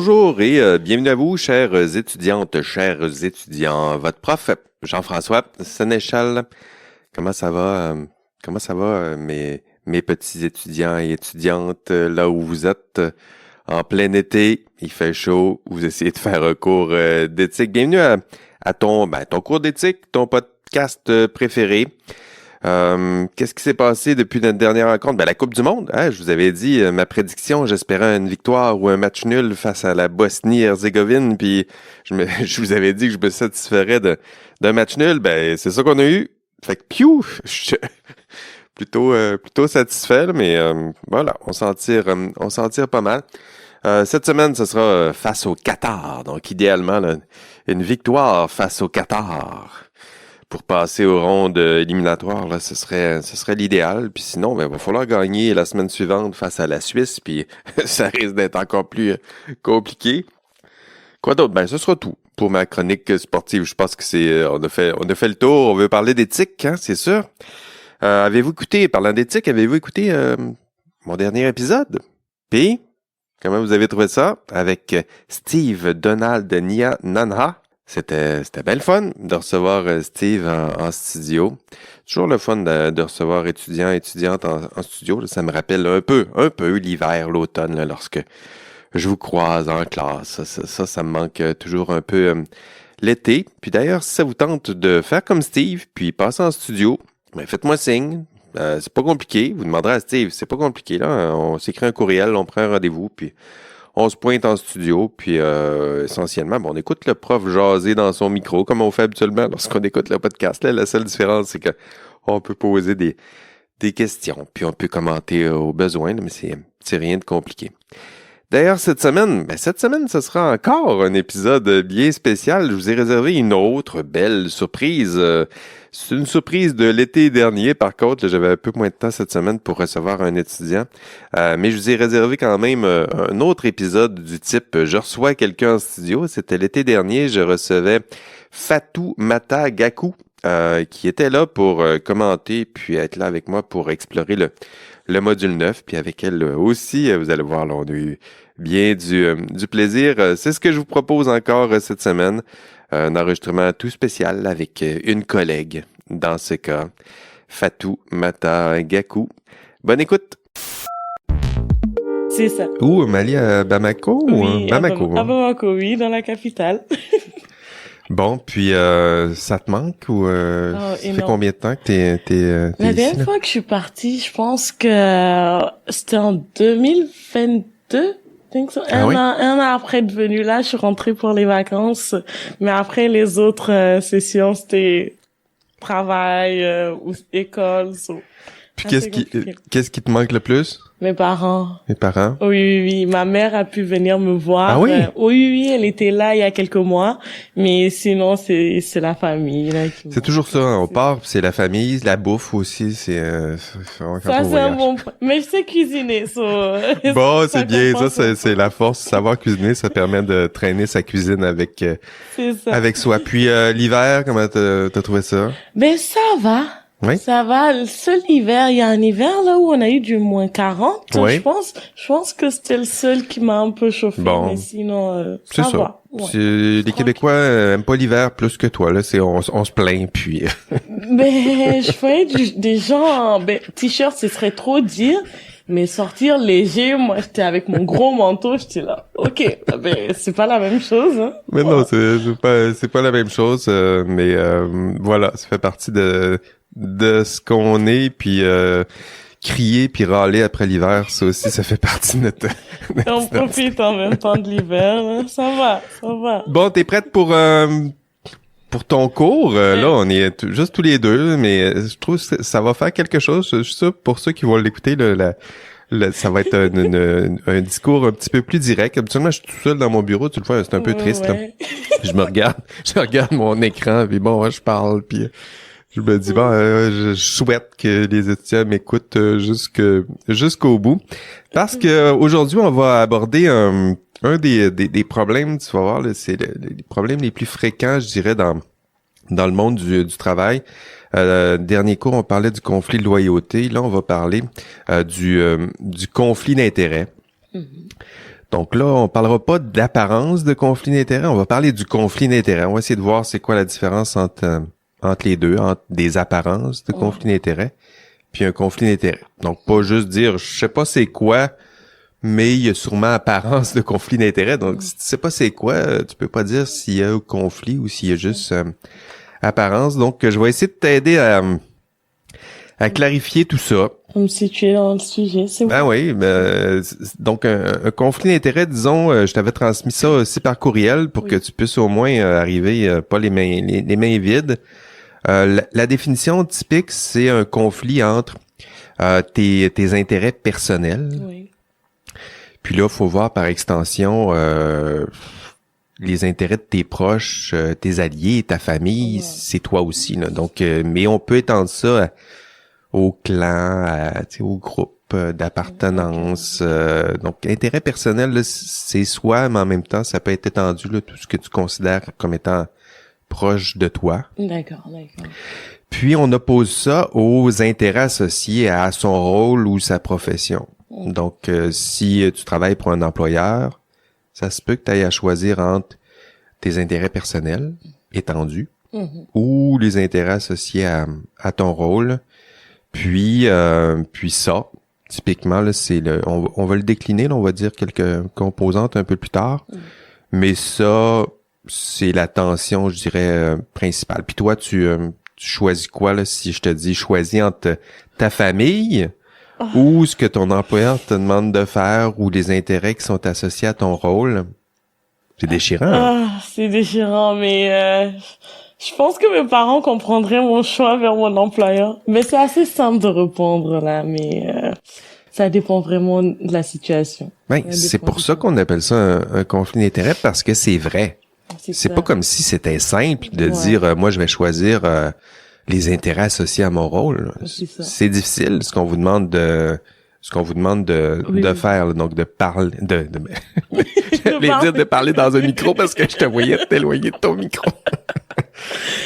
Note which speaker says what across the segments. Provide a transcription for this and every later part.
Speaker 1: Bonjour et bienvenue à vous, chères étudiantes, chers étudiants. Votre prof, Jean-François Sénéchal. Comment ça va? Mes petits étudiants et étudiantes, là où vous êtes, en plein été, il fait chaud, vous essayez de faire un cours d'éthique. Bienvenue à ton cours d'éthique, ton podcast préféré. Qu'est-ce qui s'est passé depuis notre dernière rencontre? La Coupe du Monde, hein, je vous avais dit ma prédiction, j'espérais une victoire ou un match nul face à la Bosnie-Herzégovine, puis je vous avais dit que je me satisferais d'un match nul, c'est ça qu'on a eu. Fait que je suis plutôt satisfait, mais voilà, on s'en tire pas mal. Cette semaine, ce sera face au Qatar, donc idéalement là, une victoire face au Qatar. Pour passer aux rondes éliminatoires, là, ce serait l'idéal. Puis sinon, il va falloir gagner la semaine suivante face à la Suisse, puis ça risque d'être encore plus compliqué. Quoi d'autre? Ce sera tout pour ma chronique sportive. Je pense que on a fait le tour. On veut parler d'éthique, hein, c'est sûr. Parlant d'éthique, avez-vous écouté mon dernier épisode? Puis, comment vous avez trouvé ça? Avec Steve Donald Nanha. C'était bien le fun de recevoir Steve en studio. Toujours le fun de recevoir étudiants et étudiantes en studio. Là, ça me rappelle un peu l'hiver, l'automne, là, lorsque je vous croise en classe. Ça me manque toujours un peu l'été. Puis d'ailleurs, si ça vous tente de faire comme Steve, puis passer en studio, faites-moi signe. C'est pas compliqué. Vous demanderez à Steve, c'est pas compliqué. Là, on s'écrit un courriel, on prend un rendez-vous, puis on se pointe en studio, puis essentiellement, on écoute le prof jaser dans son micro, comme on fait habituellement lorsqu'on écoute le podcast. Là, la seule différence, c'est qu'on peut poser des questions, puis on peut commenter au besoin, mais c'est rien de compliqué. D'ailleurs, cette semaine, ce sera encore un épisode bien spécial. Je vous ai réservé une autre belle surprise. C'est une surprise de l'été dernier. Par contre, là, j'avais un peu moins de temps cette semaine pour recevoir un étudiant. Mais je vous ai réservé quand même un autre épisode du type je reçois quelqu'un en studio. C'était l'été dernier. Je recevais Fatoumata Gakou qui était là pour commenter puis être là avec moi pour explorer le module 9. Puis avec elle aussi, vous allez voir, là, on a eu bien du plaisir. C'est ce que je vous propose encore cette semaine. Un enregistrement tout spécial avec une collègue, dans ce cas, Fatoumata Gakou. Bonne écoute!
Speaker 2: C'est ça.
Speaker 1: Où, Mali, à Bamako?
Speaker 2: Oui,
Speaker 1: Bamako.
Speaker 2: À Bamako, oui, dans la capitale.
Speaker 1: Bon, puis ça te manque ou ça fait combien de temps que t'es
Speaker 2: La
Speaker 1: ici,
Speaker 2: dernière fois que je suis partie, je pense que c'était en 2022. Un an après être venue là, je suis rentrée pour les vacances. Mais après, les autres sessions, c'était travail ou école.
Speaker 1: Puis qu'est-ce qui te manque le plus?
Speaker 2: Mes parents.
Speaker 1: Mes parents?
Speaker 2: Oui. Ma mère a pu venir me voir.
Speaker 1: Ah oui?
Speaker 2: Oui, elle était là il y a quelques mois. Mais sinon, c'est la famille, là.
Speaker 1: C'est toujours ça, hein, on part, c'est la famille, la bouffe aussi, c'est
Speaker 2: ça, c'est un bon point. Mais je sais cuisiner,
Speaker 1: Bon, c'est bien, ça, c'est la force. Savoir cuisiner, ça permet de traîner sa cuisine avec soi. Puis, l'hiver, comment t'as trouvé ça?
Speaker 2: Ça va.
Speaker 1: Oui.
Speaker 2: Ça va. Le seul hiver, il y a un hiver là où on a eu du moins 40.
Speaker 1: Oui.
Speaker 2: Je pense que c'était le seul qui m'a un peu chauffé. Bon. Mais sinon, ça va.
Speaker 1: Ouais. Les Québécois aiment pas l'hiver plus que toi. Là, on se plaint puis.
Speaker 2: Je voyais des gens t-shirt, ce serait trop dire. Mais sortir léger, moi j'étais avec mon gros manteau, j'étais là. OK, c'est pas la même chose. Hein.
Speaker 1: Mais non, c'est pas la même chose. Mais voilà, ça fait partie de ce qu'on est, puis crier puis râler après l'hiver, ça aussi, ça fait partie de notre...
Speaker 2: On profite en même temps de l'hiver, hein. Ça va.
Speaker 1: Bon, t'es prête pour ton cours? Là, on est juste tous les deux, mais je trouve que ça va faire quelque chose. Je suis sûr, pour ceux qui vont l'écouter, ça va être un discours un petit peu plus direct. Habituellement, je suis tout seul dans mon bureau, tu le vois, c'est un peu triste.
Speaker 2: Ouais.
Speaker 1: Là. Je regarde mon écran, puis bon, je parle, puis... Je me dis, je souhaite que les étudiants m'écoutent jusqu'au bout. Parce que aujourd'hui, on va aborder un des problèmes, tu vas voir, là, c'est les problèmes les plus fréquents, je dirais, dans le monde du travail. Dernier cours, on parlait du conflit de loyauté. Là, on va parler du conflit d'intérêts. Mm-hmm. Donc là, on parlera pas d'apparence de conflit d'intérêt, on va parler du conflit d'intérêt. On va essayer de voir c'est quoi la différence entre les deux, entre des apparences de conflit d'intérêt puis un conflit d'intérêt. Donc pas juste dire je sais pas c'est quoi, mais il y a sûrement apparence de conflit d'intérêt. Donc si tu sais pas c'est quoi, tu peux pas dire s'il y a un conflit ou s'il y a juste apparence. Donc je vais essayer de t'aider à clarifier tout ça.
Speaker 2: Pour me situer dans le sujet, c'est
Speaker 1: Ben
Speaker 2: bon.
Speaker 1: oui, donc un conflit d'intérêt, disons, je t'avais transmis ça aussi par courriel pour que tu puisses au moins arriver pas les mains vides. La définition typique, c'est un conflit entre tes intérêts personnels.
Speaker 2: Oui.
Speaker 1: Puis là, faut voir par extension les intérêts de tes proches, tes alliés, ta famille, c'est toi aussi. Là. Donc, mais on peut étendre ça au clan, au groupe d'appartenance. Donc, intérêt personnel, là, c'est soi, mais en même temps, ça peut être étendu, là, tout ce que tu considères comme étant proche de toi.
Speaker 2: D'accord.
Speaker 1: Puis, on oppose ça aux intérêts associés à son rôle ou sa profession. Donc, si tu travailles pour un employeur, ça se peut que tu ailles à choisir entre tes intérêts personnels étendus ou les intérêts associés à ton rôle. Puis ça, typiquement, là, c'est on va le décliner, là, on va dire quelques composantes un peu plus tard. Mais ça, c'est la tension, je dirais, principale. Puis toi, tu choisis quoi, là, si je te dis choisis entre ta famille ou ce que ton employeur te demande de faire ou les intérêts qui sont associés à ton rôle? C'est déchirant.
Speaker 2: C'est déchirant, mais je pense que mes parents comprendraient mon choix vers mon employeur. Mais c'est assez simple de répondre là, mais ça dépend vraiment de la situation.
Speaker 1: Ben, c'est pour ça qu'on appelle ça un conflit d'intérêts, parce que c'est vrai. C'est pas comme si c'était simple de dire moi je vais choisir les intérêts associés à mon rôle. C'est difficile ce qu'on vous demande de faire, là. Donc de parler j'allais dire de parler dans un micro parce que je te voyais t'éloigner de ton micro.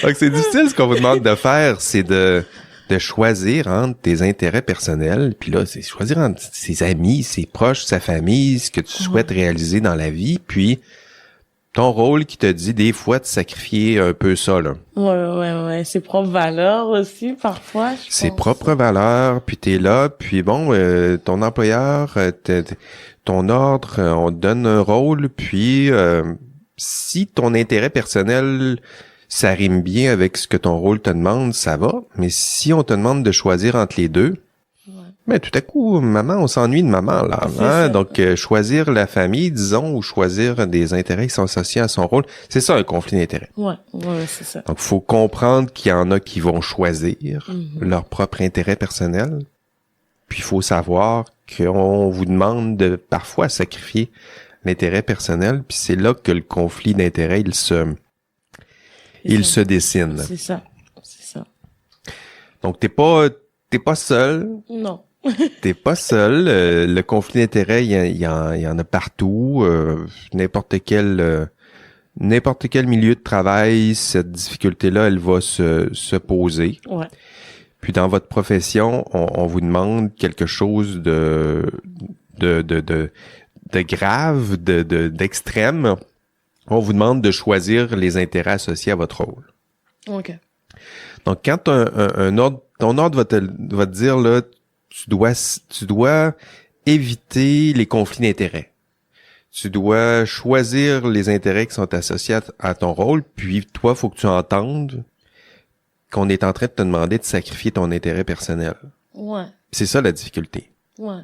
Speaker 1: Donc c'est difficile ce qu'on vous demande de faire, c'est de choisir entre tes intérêts personnels, puis là c'est choisir entre ses amis, ses proches, sa famille, ce que tu souhaites réaliser dans la vie, puis ton rôle qui te dit des fois de sacrifier un peu ça, là.
Speaker 2: Ouais. Ses propres valeurs aussi, parfois, je
Speaker 1: Ses
Speaker 2: pense.
Speaker 1: propres valeurs, puis t'es là, puis bon, ton employeur, ton ordre, on te donne un rôle, puis si ton intérêt personnel, ça rime bien avec ce que ton rôle te demande, ça va. Mais si on te demande de choisir entre les deux, mais tout à coup, maman, on s'ennuie de maman, là. Hein? Donc, choisir la famille, disons, ou choisir des intérêts qui sont associés à son rôle, c'est ça un conflit d'intérêts.
Speaker 2: Ouais, c'est ça.
Speaker 1: Donc, faut comprendre qu'il y en a qui vont choisir leur propre intérêt personnel. Puis, il faut savoir qu'on vous demande de parfois sacrifier l'intérêt personnel. Puis, c'est là que le conflit d'intérêts, il se dessine.
Speaker 2: C'est ça.
Speaker 1: Donc, t'es pas seul.
Speaker 2: Non.
Speaker 1: T'es pas seul. Le conflit d'intérêts, il y en a partout. N'importe quel milieu de travail, cette difficulté-là, elle va se poser.
Speaker 2: Ouais.
Speaker 1: Puis dans votre profession, on vous demande quelque chose de grave, d'extrême. On vous demande de choisir les intérêts associés à votre rôle.
Speaker 2: OK.
Speaker 1: Donc quand ton ordre va te dire là, tu dois éviter les conflits d'intérêts. Tu dois choisir les intérêts qui sont associés à ton rôle, puis toi, faut que tu entendes qu'on est en train de te demander de sacrifier ton intérêt personnel.
Speaker 2: Ouais.
Speaker 1: C'est ça la difficulté.
Speaker 2: Ouais.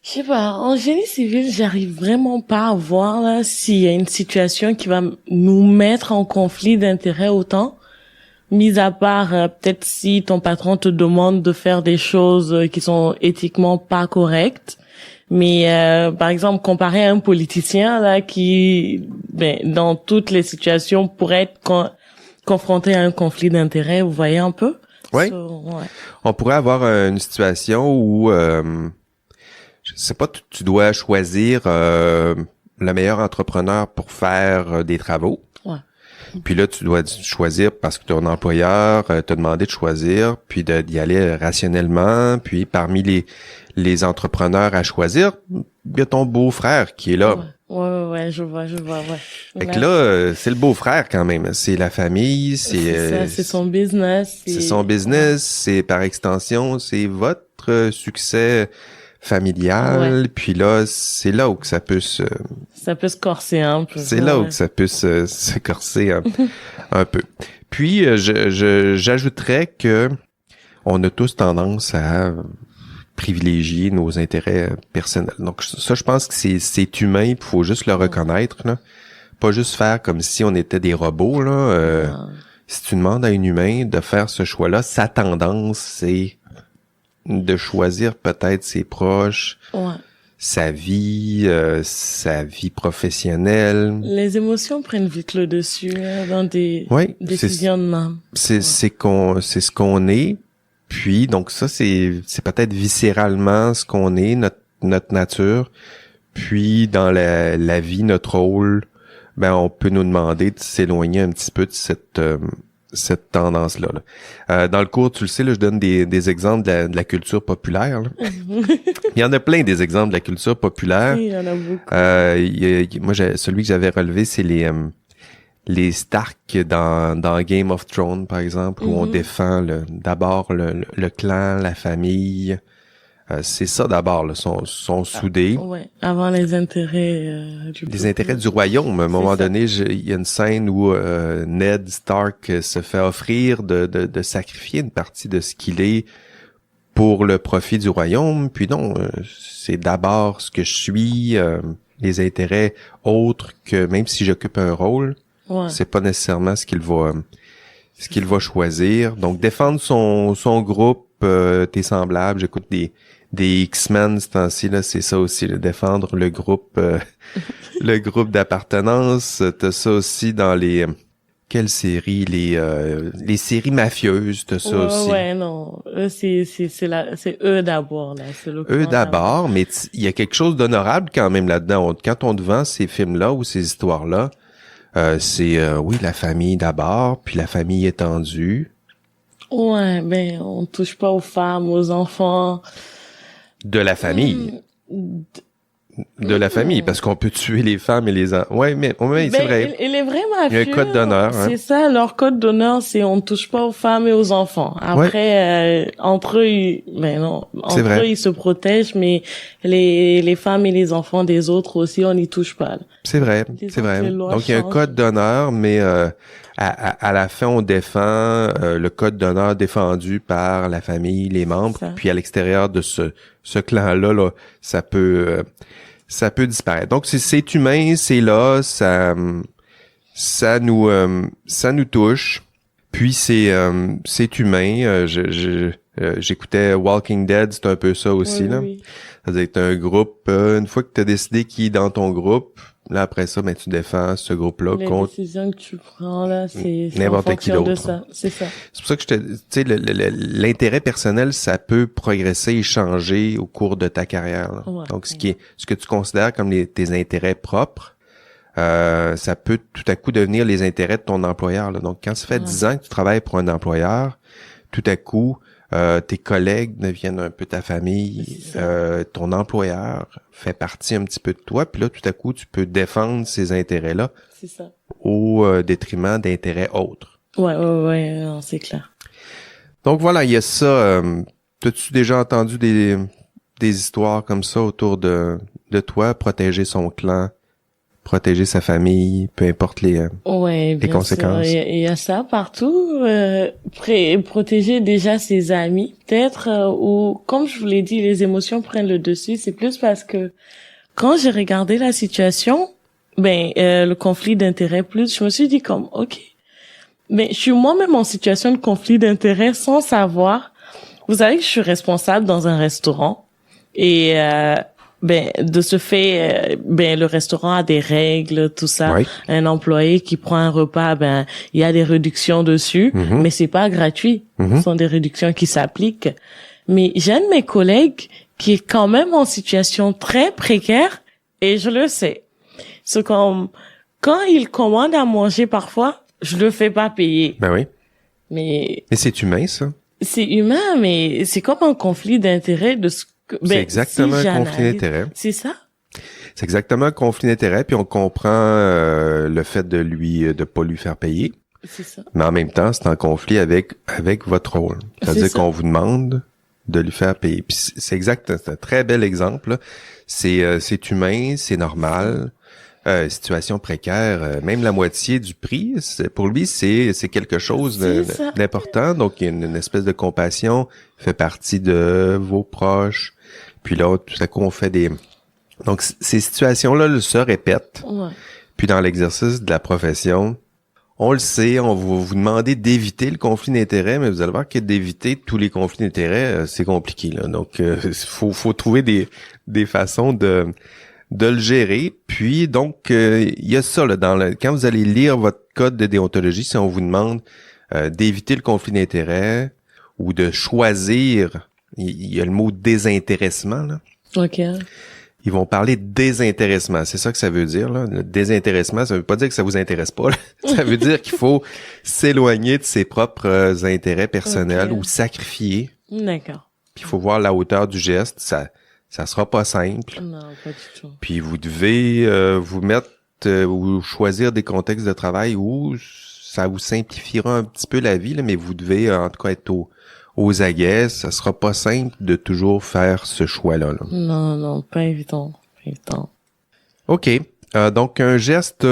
Speaker 2: Je sais pas, en génie civil, j'arrive vraiment pas à voir là s'il y a une situation qui va nous mettre en conflit d'intérêts autant. Mis à part peut-être si ton patron te demande de faire des choses qui sont éthiquement pas correctes, mais par exemple comparé à un politicien là qui dans toutes les situations pourrait être confronté à un conflit d'intérêts, vous voyez un peu?
Speaker 1: Oui. On pourrait avoir une situation où je sais pas, tu dois choisir le meilleur entrepreneur pour faire des travaux.
Speaker 2: Ouais.
Speaker 1: Puis là, tu dois choisir parce que ton employeur t'a demandé de choisir, puis d'y aller rationnellement. Puis parmi les entrepreneurs à choisir, il y a ton beau-frère qui est là.
Speaker 2: Ouais, je vois, ouais.
Speaker 1: Fait que là, c'est le beau-frère quand même. C'est la famille,
Speaker 2: c'est son business.
Speaker 1: C'est son business, c'est par extension, c'est votre succès familial. Puis là, c'est là où que ça peut se
Speaker 2: corser un peu.
Speaker 1: C'est là où que ça peut se corser un peu. Puis, j'ajouterais que on a tous tendance à privilégier nos intérêts personnels. Donc ça, je pense que c'est humain, il faut juste le reconnaître, là. Pas juste faire comme si on était des robots, là. Si tu demandes à un humain de faire ce choix-là, sa tendance, c'est de choisir peut-être ses proches, sa vie professionnelle.
Speaker 2: Les émotions prennent vite le dessus dans des décisions de même.
Speaker 1: C'est ce qu'on est. Puis, donc ça, c'est peut-être viscéralement ce qu'on est, notre nature. Puis, dans la vie, notre rôle, ben, on peut nous demander de s'éloigner un petit peu de cette tendance-là. Là. Dans le cours, tu le sais, là, je donne des exemples de la culture populaire. Là. Il y en a plein des exemples de la culture populaire.
Speaker 2: Oui, il y en a beaucoup.
Speaker 1: Moi, celui que j'avais relevé, c'est les Stark dans Game of Thrones, par exemple, où on défend d'abord le clan, la famille. C'est ça d'abord, là, sont soudés.
Speaker 2: Ouais, avant les intérêts du
Speaker 1: Les intérêts du royaume. À un moment donné, il y a une scène où Ned Stark se fait offrir de sacrifier une partie de ce qu'il est pour le profit du royaume. Puis non, c'est d'abord ce que je suis, les intérêts autres que même si j'occupe un rôle. Ouais. C'est pas nécessairement ce qu'il va choisir. Donc défendre son groupe, tes semblables. J'écoute des X-Men ce temps-ci là, c'est ça aussi, défendre le groupe le groupe d'appartenance. T'as ça aussi dans quelles séries, les séries mafieuses, t'as ça aussi.
Speaker 2: Ouais, non, c'est eux d'abord là, c'est le
Speaker 1: eux d'abord, mais il y a quelque chose d'honorable quand même là-dedans. Quand on te vend ces films-là ou ces histoires-là, oui, la famille d'abord, puis la famille étendue.
Speaker 2: Ouais, ben on touche pas aux femmes, aux enfants.
Speaker 1: De la famille. De la famille, parce qu'on peut tuer les femmes et les enfants. Ouais, mais c'est vrai.
Speaker 2: Et les vrais mafieux,
Speaker 1: il y a un code d'honneur.
Speaker 2: C'est ça, leur code d'honneur, c'est on touche pas aux femmes et aux enfants. Après, entre eux, ils se protègent, mais les femmes et les enfants des autres aussi, on n'y touche pas. Là.
Speaker 1: C'est vrai. Donc il y a un code d'honneur, mais à la fin, on défend le code d'honneur défendu par la famille, les membres, puis à l'extérieur de ce clan-là, là, ça peut disparaître. Donc c'est humain, c'est là, ça nous touche. Puis c'est humain. J'écoutais Walking Dead, c'est un peu ça aussi là. Oui. C'est-à-dire que t'as un groupe, une fois que t'as décidé qui est dans ton groupe, là après ça, tu défends ce groupe-là contre
Speaker 2: les décisions que tu prends là, c'est
Speaker 1: n'importe qui d'autre.
Speaker 2: C'est ça.
Speaker 1: C'est pour ça que l'intérêt personnel, ça peut progresser et changer au cours de ta carrière. Là. Ouais, donc ce que tu considères comme tes intérêts propres, ça peut tout à coup devenir les intérêts de ton employeur. Là. Donc quand ça fait 10 ans que tu travailles pour un employeur, tout à coup tes collègues deviennent un peu ta famille, ton employeur fait partie un petit peu de toi, puis là tout à coup tu peux défendre ces intérêts-là au détriment d'intérêts autres.
Speaker 2: Ouais, non, c'est clair.
Speaker 1: Donc voilà, il y a ça. T'as-tu déjà entendu des histoires comme ça autour de toi, protéger son clan, protéger sa famille, peu importe les conséquences.
Speaker 2: Il y a ça partout. Protéger déjà ses amis, peut-être, ou comme je vous l'ai dit, les émotions prennent le dessus. C'est plus parce que quand j'ai regardé la situation, le conflit d'intérêts plus, je me suis dit comme, ok, mais je suis moi-même en situation de conflit d'intérêts sans savoir. Vous savez que je suis responsable dans un restaurant et de ce fait, le restaurant a des règles, tout ça. Oui. Un employé qui prend un repas, il y a des réductions dessus, mais c'est pas gratuit. Ce sont des réductions qui s'appliquent. Mais j'ai un de mes collègues qui est quand même en situation très précaire et je le sais. C'est comme quand il commande à manger parfois, je le fais pas payer.
Speaker 1: Ben oui.
Speaker 2: Mais
Speaker 1: c'est humain, ça.
Speaker 2: C'est humain, mais c'est comme un conflit d'intérêts de ce que...
Speaker 1: c'est exactement un conflit d'intérêts.
Speaker 2: C'est ça.
Speaker 1: C'est exactement un conflit d'intérêt, puis on comprend le fait de pas lui faire payer.
Speaker 2: C'est ça.
Speaker 1: Mais en même temps, c'est en conflit avec votre rôle. C'est-à-dire qu'on vous demande de lui faire payer. Puis c'est exact, c'est un très bel exemple, là. C'est humain, c'est normal. Situation précaire, même la moitié du prix, pour lui, c'est quelque chose d'important. Donc, il y a une espèce de compassion, fait partie de vos proches. Puis là, tout à coup, on fait des... Donc, ces situations-là se répètent.
Speaker 2: Ouais.
Speaker 1: Puis dans l'exercice de la profession, on le sait, on va vous demander d'éviter le conflit d'intérêts, mais vous allez voir que d'éviter tous les conflits d'intérêts, c'est compliqué, là. Donc, faut trouver des façons de le gérer. Puis donc, il y a ça là, quand vous allez lire votre code de déontologie, si on vous demande d'éviter le conflit d'intérêts ou de choisir, il y a le mot désintéressement là.
Speaker 2: OK.
Speaker 1: Ils vont parler de désintéressement. C'est ça que ça veut dire, là. Le désintéressement, ça veut pas dire que ça vous intéresse pas, là. Ça veut dire qu'il faut s'éloigner de ses propres intérêts personnels ou sacrifier.
Speaker 2: D'accord.
Speaker 1: Puis il faut voir la hauteur du geste. Ça sera pas simple.
Speaker 2: Non, pas du tout.
Speaker 1: Puis vous devez vous mettre ou choisir des contextes de travail où ça vous simplifiera un petit peu la vie, là, mais vous devez en tout cas être aux aguets. Ça sera pas simple de toujours faire ce choix-là. Là.
Speaker 2: Non, pas évident. Pas évident.
Speaker 1: OK. Donc, un geste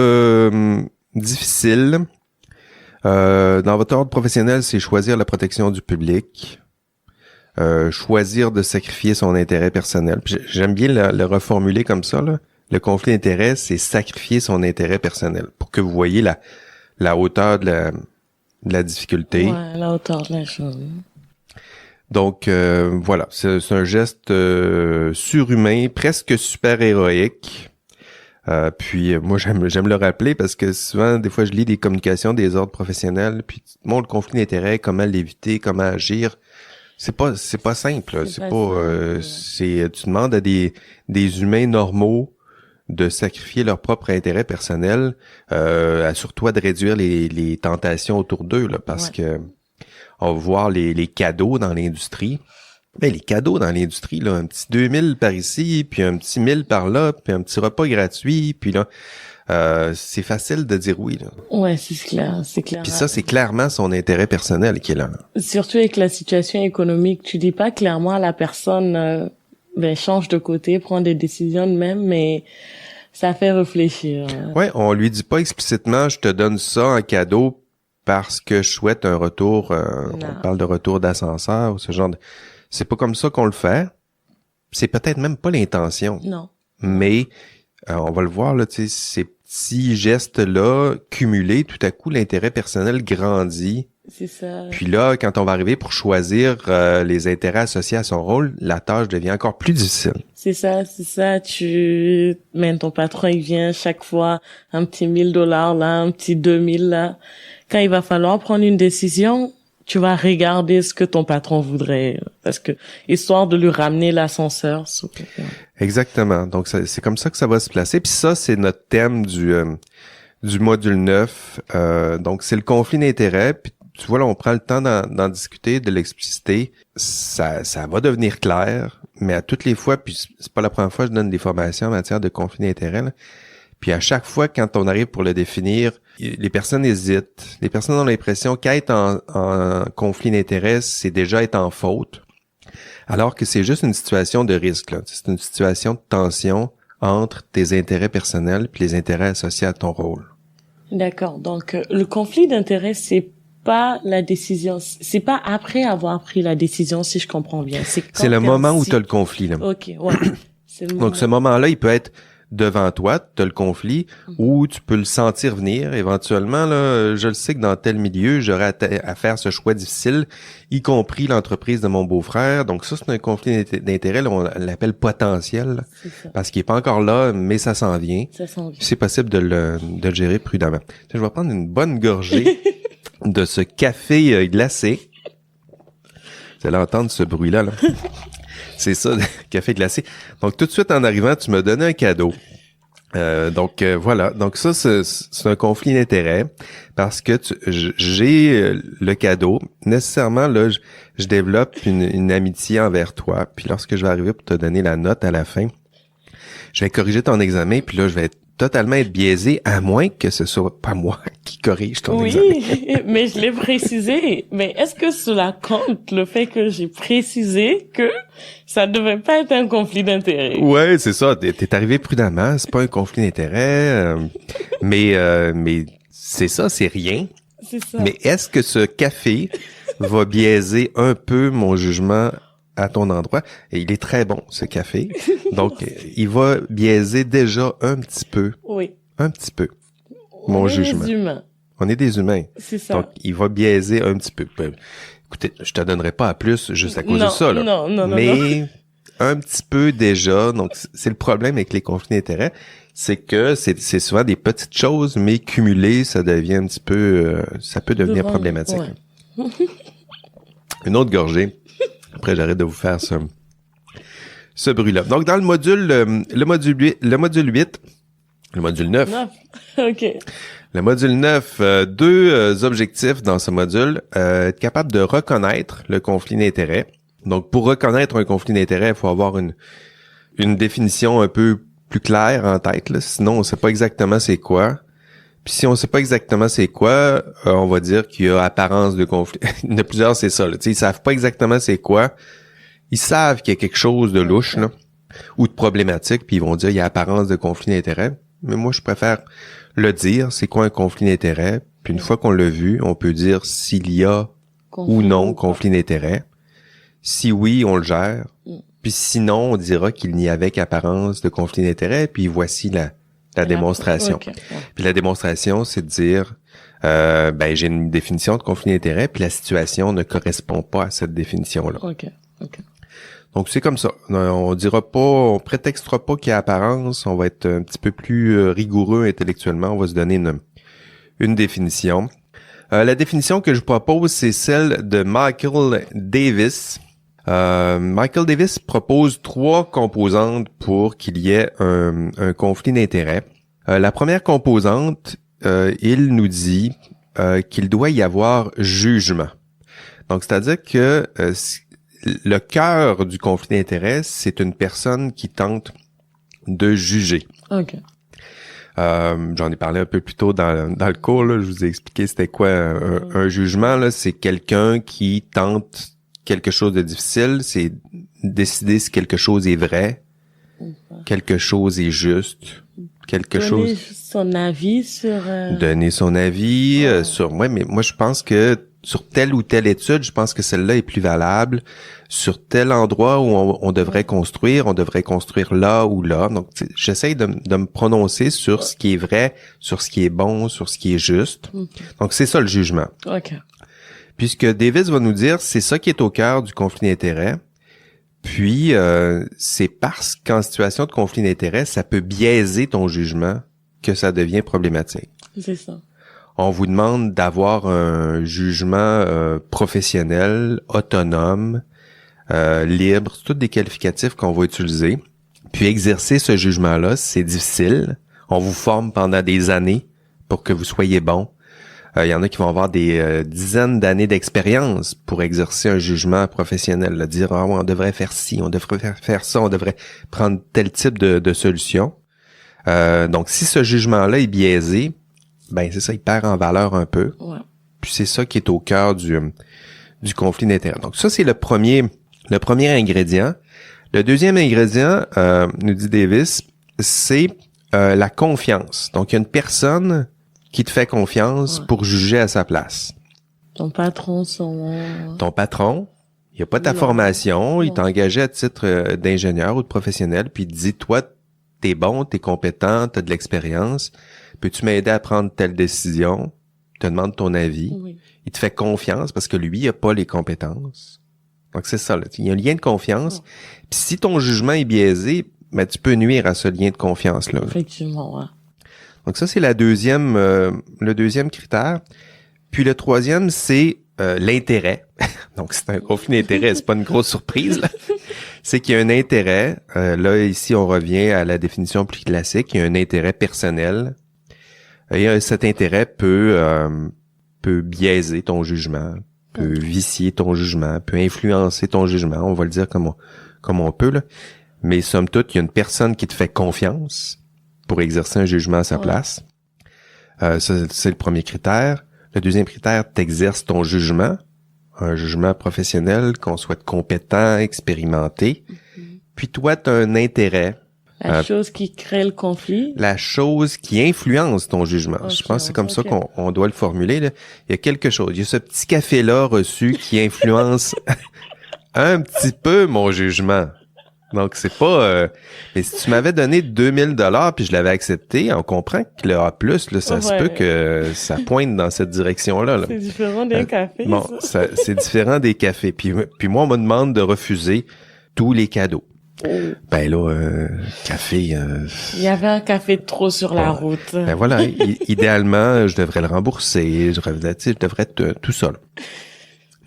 Speaker 1: difficile. Dans votre ordre professionnel, c'est choisir la protection du public. Choisir de sacrifier son intérêt personnel. Puis j'aime bien le reformuler comme ça, là. Le conflit d'intérêt, c'est sacrifier son intérêt personnel pour que vous voyez la hauteur de la difficulté.
Speaker 2: Ouais, la hauteur de la chose.
Speaker 1: Donc, voilà, c'est un geste surhumain, presque super-héroïque. Puis moi, j'aime le rappeler parce que souvent, des fois, je lis des communications des ordres professionnels, puis bon, le conflit d'intérêt, comment l'éviter, comment agir. C'est pas simple. Tu demandes à des humains normaux de sacrifier leur propre intérêt personnel, assure-toi de réduire les tentations autour d'eux, là, parce que on va voir les cadeaux dans l'industrie. Ben, les cadeaux dans l'industrie, là, un petit 2000 par ici, puis un petit 1000 par là, puis un petit repas gratuit, puis là, c'est facile de dire oui, là.
Speaker 2: Ouais, c'est clair.
Speaker 1: Puis ça, c'est clairement son intérêt personnel qui est là.
Speaker 2: Surtout avec la situation économique, tu dis pas clairement à la personne, change de côté, prends des décisions de même, mais ça fait réfléchir.
Speaker 1: Ouais, on lui dit pas explicitement, je te donne ça en cadeau parce que je souhaite un retour, on parle de retour d'ascenseur ou ce genre de... C'est pas comme ça qu'on le fait. C'est peut-être même pas l'intention.
Speaker 2: Non.
Speaker 1: Mais on va le voir, là, tu sais, ces petits gestes-là, cumulés, tout à coup, l'intérêt personnel grandit.
Speaker 2: C'est ça.
Speaker 1: Puis là, quand on va arriver pour choisir les intérêts associés à son rôle, la tâche devient encore plus difficile.
Speaker 2: C'est ça. Ton patron, il vient chaque fois, un petit $1000 là, un petit 2000 là. Quand il va falloir prendre une décision, tu vas regarder ce que ton patron voudrait, parce que histoire de lui ramener l'ascenseur.
Speaker 1: Exactement. Donc c'est comme ça que ça va se placer. Puis ça, c'est notre thème du module 9. Donc c'est le conflit d'intérêts. Puis tu vois là, on prend le temps d'en discuter, de l'expliciter. Ça va devenir clair, mais à toutes les fois, puis c'est pas la première fois que je donne des formations en matière de conflit d'intérêts, là. Puis à chaque fois, quand on arrive pour le définir, les personnes hésitent. Les personnes ont l'impression qu'être en conflit d'intérêts, c'est déjà être en faute. Alors que c'est juste une situation de risque, là. C'est une situation de tension entre tes intérêts personnels puis les intérêts associés à ton rôle.
Speaker 2: D'accord. Donc, le conflit d'intérêts, c'est pas la décision, c'est pas après avoir pris la décision, si je comprends bien. C'est
Speaker 1: le moment où tu as le conflit, là.
Speaker 2: OK, ouais.
Speaker 1: Donc, ce moment-là, il peut être devant toi, tu as le conflit, ou tu peux le sentir venir. Éventuellement, là, je le sais que dans tel milieu, j'aurais à faire ce choix difficile, y compris l'entreprise de mon beau-frère. Donc ça, c'est un conflit d'intérêt, là, on l'appelle potentiel, parce qu'il est pas encore là, mais ça s'en vient. C'est possible de le gérer prudemment. Je vais prendre une bonne gorgée de ce café glacé. Vous allez entendre ce bruit-là, là. C'est ça, café glacé. Donc, tout de suite en arrivant, tu m'as donné un cadeau. Voilà. Donc, ça, c'est un conflit d'intérêts parce que j'ai le cadeau. Nécessairement, là, je développe une amitié envers toi. Puis, lorsque je vais arriver pour te donner la note à la fin, je vais corriger ton examen, puis là, je vais totalement être biaisé, à moins que ce soit pas moi qui corrige ton examen.
Speaker 2: Oui, mais je l'ai précisé. Mais est-ce que cela compte, le fait que j'ai précisé que ça devait pas être un conflit d'intérêts?
Speaker 1: Ouais, c'est ça. T'es arrivé prudemment. C'est pas un conflit d'intérêts. Mais c'est ça, c'est rien.
Speaker 2: C'est ça.
Speaker 1: Mais est-ce que ce café va biaiser un peu mon jugement à ton endroit? Et il est très bon, ce café. Donc, il va biaiser déjà un petit peu.
Speaker 2: Oui.
Speaker 1: Un petit peu. Mon jugement.
Speaker 2: On est des humains.
Speaker 1: On est des humains.
Speaker 2: C'est ça.
Speaker 1: Donc, il va biaiser un petit peu. Écoutez, je te donnerai pas à plus juste à cause de ça, là.
Speaker 2: Non.
Speaker 1: Mais un petit peu déjà. Donc, c'est le problème avec les conflits d'intérêts. C'est que c'est souvent des petites choses, mais cumulées, ça devient un petit peu, ça peut devenir problématique.
Speaker 2: Ouais.
Speaker 1: Une autre gorgée. Après, j'arrête de vous faire ce bruit-là. Donc, dans le module 9.
Speaker 2: OK.
Speaker 1: Le module 9, deux objectifs dans ce module. Être capable de reconnaître le conflit d'intérêt. Donc, pour reconnaître un conflit d'intérêt, il faut avoir une définition un peu plus claire en tête, là. Sinon on sait pas exactement c'est quoi. Puis si on sait pas exactement c'est quoi, on va dire qu'il y a apparence de conflit. Il y en a plusieurs, c'est ça, là. Tu sais, ils savent pas exactement c'est quoi. Ils savent qu'il y a quelque chose de louche, là, ou de problématique, puis ils vont dire il y a apparence de conflit d'intérêt. Mais moi, je préfère le dire, c'est quoi un conflit d'intérêt. Puis une fois qu'on l'a vu, on peut dire s'il y a ou non conflit d'intérêt. Si oui, on le gère. Puis sinon, on dira qu'il n'y avait qu'apparence de conflit d'intérêt, puis voici la démonstration.
Speaker 2: Okay.
Speaker 1: Puis la démonstration, c'est de dire, j'ai une définition de conflit d'intérêt, puis la situation ne correspond pas à cette définition-là.
Speaker 2: OK.
Speaker 1: Donc c'est comme ça. On dira pas, on prétextera pas qu'il y a apparence, on va être un petit peu plus rigoureux intellectuellement, on va se donner une définition. La définition que je propose, c'est celle de Michael Davis. Michael Davis propose 3 composantes pour qu'il y ait un conflit d'intérêt. La première composante, il nous dit qu'il doit y avoir jugement. Donc, c'est-à-dire que le cœur du conflit d'intérêt, c'est une personne qui tente de juger.
Speaker 2: OK.
Speaker 1: J'en ai parlé un peu plus tôt dans le cours, là. Je vous ai expliqué c'était quoi un jugement, là. C'est quelqu'un qui tente quelque chose de difficile, c'est décider si quelque chose est vrai, quelque chose est juste,
Speaker 2: Donner son avis sur...
Speaker 1: Donner son avis sur... Ouais, mais moi, je pense que sur telle ou telle étude, je pense que celle-là est plus valable. Sur tel endroit où on devrait construire, là ou là. Donc, j'essaye de me prononcer sur ce qui est vrai, sur ce qui est bon, sur ce qui est juste. Donc, c'est ça le jugement.
Speaker 2: OK.
Speaker 1: Puisque Davis va nous dire, c'est ça qui est au cœur du conflit d'intérêt. Puis, c'est parce qu'en situation de conflit d'intérêt, ça peut biaiser ton jugement que ça devient problématique.
Speaker 2: C'est ça.
Speaker 1: On vous demande d'avoir un jugement professionnel, autonome, libre. C'est tous des qualificatifs qu'on va utiliser. Puis, exercer ce jugement-là, c'est difficile. On vous forme pendant des années pour que vous soyez bon. Il y en a qui vont avoir des dizaines d'années d'expérience pour exercer un jugement professionnel, là, dire on devrait faire ci, on devrait faire ça, on devrait prendre tel type de solution. Donc si ce jugement-là est biaisé, ben c'est ça, il perd en valeur un peu.
Speaker 2: Ouais.
Speaker 1: Puis c'est ça qui est au cœur du conflit d'intérêt. Donc ça c'est le premier ingrédient. Le deuxième ingrédient, nous dit Davis, c'est la confiance. Donc il y a une personne qui te fait confiance pour juger à sa place.
Speaker 2: Ton patron,
Speaker 1: il a pas ta formation, il t'a engagé à titre d'ingénieur ou de professionnel, puis il te dit, toi, t'es bon, t'es compétent, t'as de l'expérience, peux-tu m'aider à prendre telle décision? Il te demande ton avis.
Speaker 2: Oui.
Speaker 1: Il te fait confiance parce que lui, il a pas les compétences. Donc c'est ça, là. Il y a un lien de confiance. Puis si ton jugement est biaisé, ben, tu peux nuire à ce lien de confiance-là.
Speaker 2: Effectivement, ouais.
Speaker 1: Donc ça, c'est le deuxième critère. Puis le troisième, c'est l'intérêt. Donc c'est un conflit d'intérêt, c'est pas une grosse surprise, là. C'est qu'il y a un intérêt. Là, ici, on revient à la définition plus classique. Il y a un intérêt personnel. Et cet intérêt peut biaiser ton jugement, peut vicier ton jugement, peut influencer ton jugement. On va le dire comme on peut, là. Mais somme toute, il y a une personne qui te fait confiance pour exercer un jugement à sa place. Ça, c'est le premier critère. Le deuxième critère, t'exerces ton jugement, un jugement professionnel, qu'on soit compétent, expérimenté. Puis toi, t'as un intérêt.
Speaker 2: La chose qui crée le conflit.
Speaker 1: La chose qui influence ton jugement. Okay, je pense que c'est comme ça qu'on doit le formuler, là. Il y a quelque chose. Il y a ce petit café-là reçu qui influence un petit peu mon jugement. Donc, c'est pas... mais si tu m'avais donné 2000 $ puis je l'avais accepté, on comprend que le A+, là, ça se peut que ça pointe dans cette direction-là. Là.
Speaker 2: C'est différent des cafés.
Speaker 1: Bon, c'est différent des cafés. Puis moi, on me demande de refuser tous les cadeaux. Ben là, café...
Speaker 2: Il y avait un café de trop sur la route.
Speaker 1: Ben voilà, idéalement, je devrais le rembourser, je devrais tout ça. Là.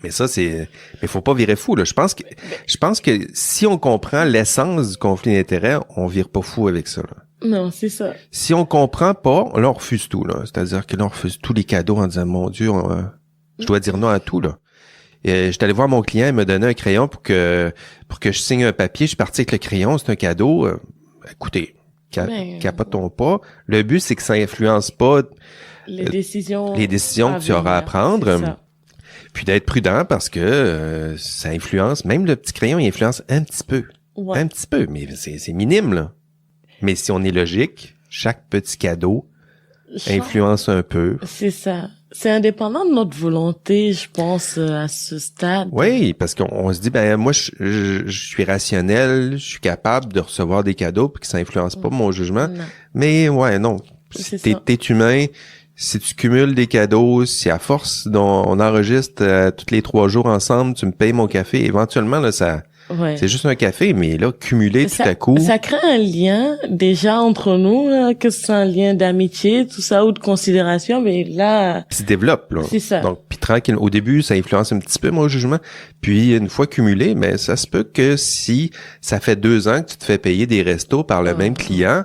Speaker 1: Mais ça, mais faut pas virer fou, là. Je pense que si on comprend l'essence du conflit d'intérêts, on vire pas fou avec ça, là.
Speaker 2: Non, c'est ça.
Speaker 1: Si on comprend pas, là, on refuse tout, là. C'est-à-dire que là, on refuse tous les cadeaux en disant, mon Dieu, je dois dire non à tout, là. Et j'étais allé voir mon client, il m'a donné un crayon pour que je signe un papier. Je suis parti avec le crayon, c'est un cadeau. Écoutez, capote-ton pas. Le but, c'est que ça influence pas
Speaker 2: les décisions
Speaker 1: que tu auras à prendre. Puis d'être prudent parce que ça influence, même le petit crayon, il influence un petit peu. Ouais. Un petit peu, mais c'est minime, là. Mais si on est logique, chaque petit cadeau influence un peu.
Speaker 2: C'est ça. C'est indépendant de notre volonté, je pense, à ce stade.
Speaker 1: Oui, parce qu'on se dit, ben moi, je suis rationnel, je suis capable de recevoir des cadeaux puis que ça influence pas mon jugement. Non. Mais ouais, non. T'es humain. Si tu cumules des cadeaux, si à force on enregistre tous les 3 jours ensemble, tu me payes mon café, éventuellement, là, c'est juste un café, mais là, cumulé tout à coup.
Speaker 2: Ça crée un lien, déjà, entre nous, là, que ce soit un lien d'amitié, tout ça, ou de considération, mais là...
Speaker 1: Puis se développe, là.
Speaker 2: C'est ça.
Speaker 1: Donc, puis tranquille, au début, ça influence un petit peu mon jugement. Puis, une fois cumulé, mais ça se peut que si ça fait 2 ans que tu te fais payer des restos par le même client,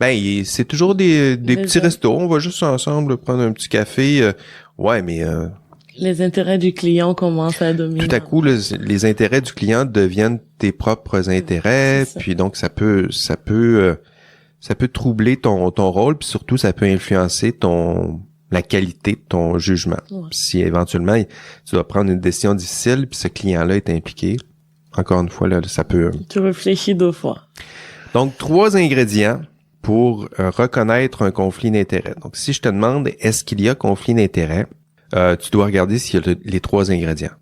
Speaker 1: ben, c'est toujours des petits restos. On va juste ensemble prendre un petit café. Ouais, mais...
Speaker 2: les intérêts du client commencent à dominer.
Speaker 1: Tout à coup, les intérêts du client deviennent tes propres intérêts. Puis donc, ça peut troubler ton rôle. Puis surtout, ça peut influencer la qualité de ton jugement. Ouais. Si éventuellement, tu dois prendre une décision difficile, puis ce client-là est impliqué, encore une fois, là, ça peut...
Speaker 2: Tu réfléchis 2 fois.
Speaker 1: Donc, 3 ingrédients pour reconnaître un conflit d'intérêt. Donc, si je te demande, est-ce qu'il y a conflit d'intérêt, tu dois regarder s'il y a les 3 ingrédients.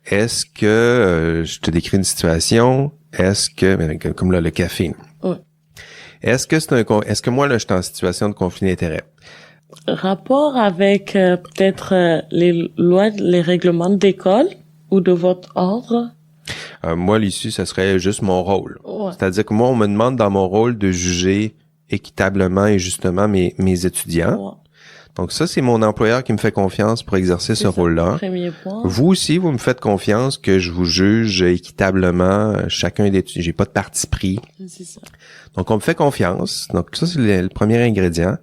Speaker 1: Est-ce que je te décris une situation? Est-ce que, comme là, le café.
Speaker 2: Ouais.
Speaker 1: Est-ce que moi, là, je suis en situation de conflit d'intérêt?
Speaker 2: Rapport avec peut-être les lois, les règlements d'école ou de votre ordre?
Speaker 1: Moi, ici, ça serait juste mon rôle.
Speaker 2: Ouais.
Speaker 1: C'est-à-dire que moi, on me demande dans mon rôle de juger équitablement et justement mes étudiants. Ouais. Donc ça, c'est mon employeur qui me fait confiance pour exercer ce rôle-là.
Speaker 2: Premier point.
Speaker 1: Vous aussi, vous me faites confiance que je vous juge équitablement chacun des... J'ai pas de parti pris.
Speaker 2: C'est ça.
Speaker 1: Donc on me fait confiance. Donc ça, c'est le premier ingrédient.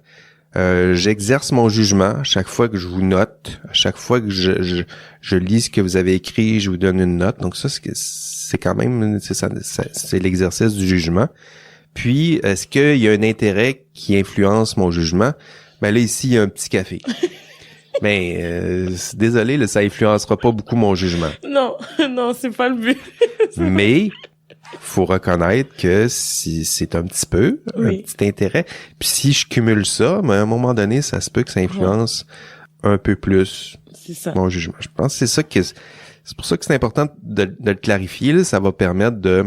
Speaker 1: J'exerce mon jugement à chaque fois que je vous note, à chaque fois que je lis ce que vous avez écrit, je vous donne une note. Donc ça, c'est quand même, c'est l'exercice du jugement. Puis, est-ce qu'il y a un intérêt qui influence mon jugement? Ben là, ici, il y a un petit café. Mais désolé, là, ça influencera pas beaucoup mon jugement.
Speaker 2: Non, c'est pas le but.
Speaker 1: Mais faut reconnaître que si c'est un petit peu, un petit intérêt. Puis si je cumule ça, ben à un moment donné, ça se peut que ça influence un peu plus mon jugement. Je pense que c'est pour ça que c'est important de le clarifier. Là. Ça va permettre de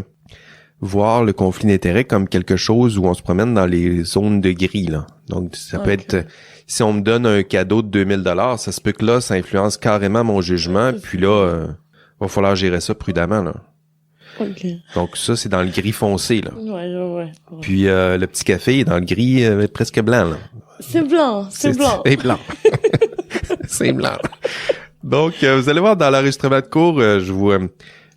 Speaker 1: voir le conflit d'intérêts comme quelque chose où on se promène dans les zones de gris, là. Donc, ça peut être, si on me donne un cadeau de 2000 $, ça se peut que là, ça influence carrément mon jugement, puis là, va falloir gérer ça prudemment, là.
Speaker 2: Okay.
Speaker 1: Donc, ça, c'est dans le gris foncé, là.
Speaker 2: Ouais.
Speaker 1: Puis, le petit café est dans le gris presque blanc, là.
Speaker 2: C'est blanc.
Speaker 1: C'est blanc. C'est blanc. Donc, vous allez voir, dans l'enregistrement de cours, je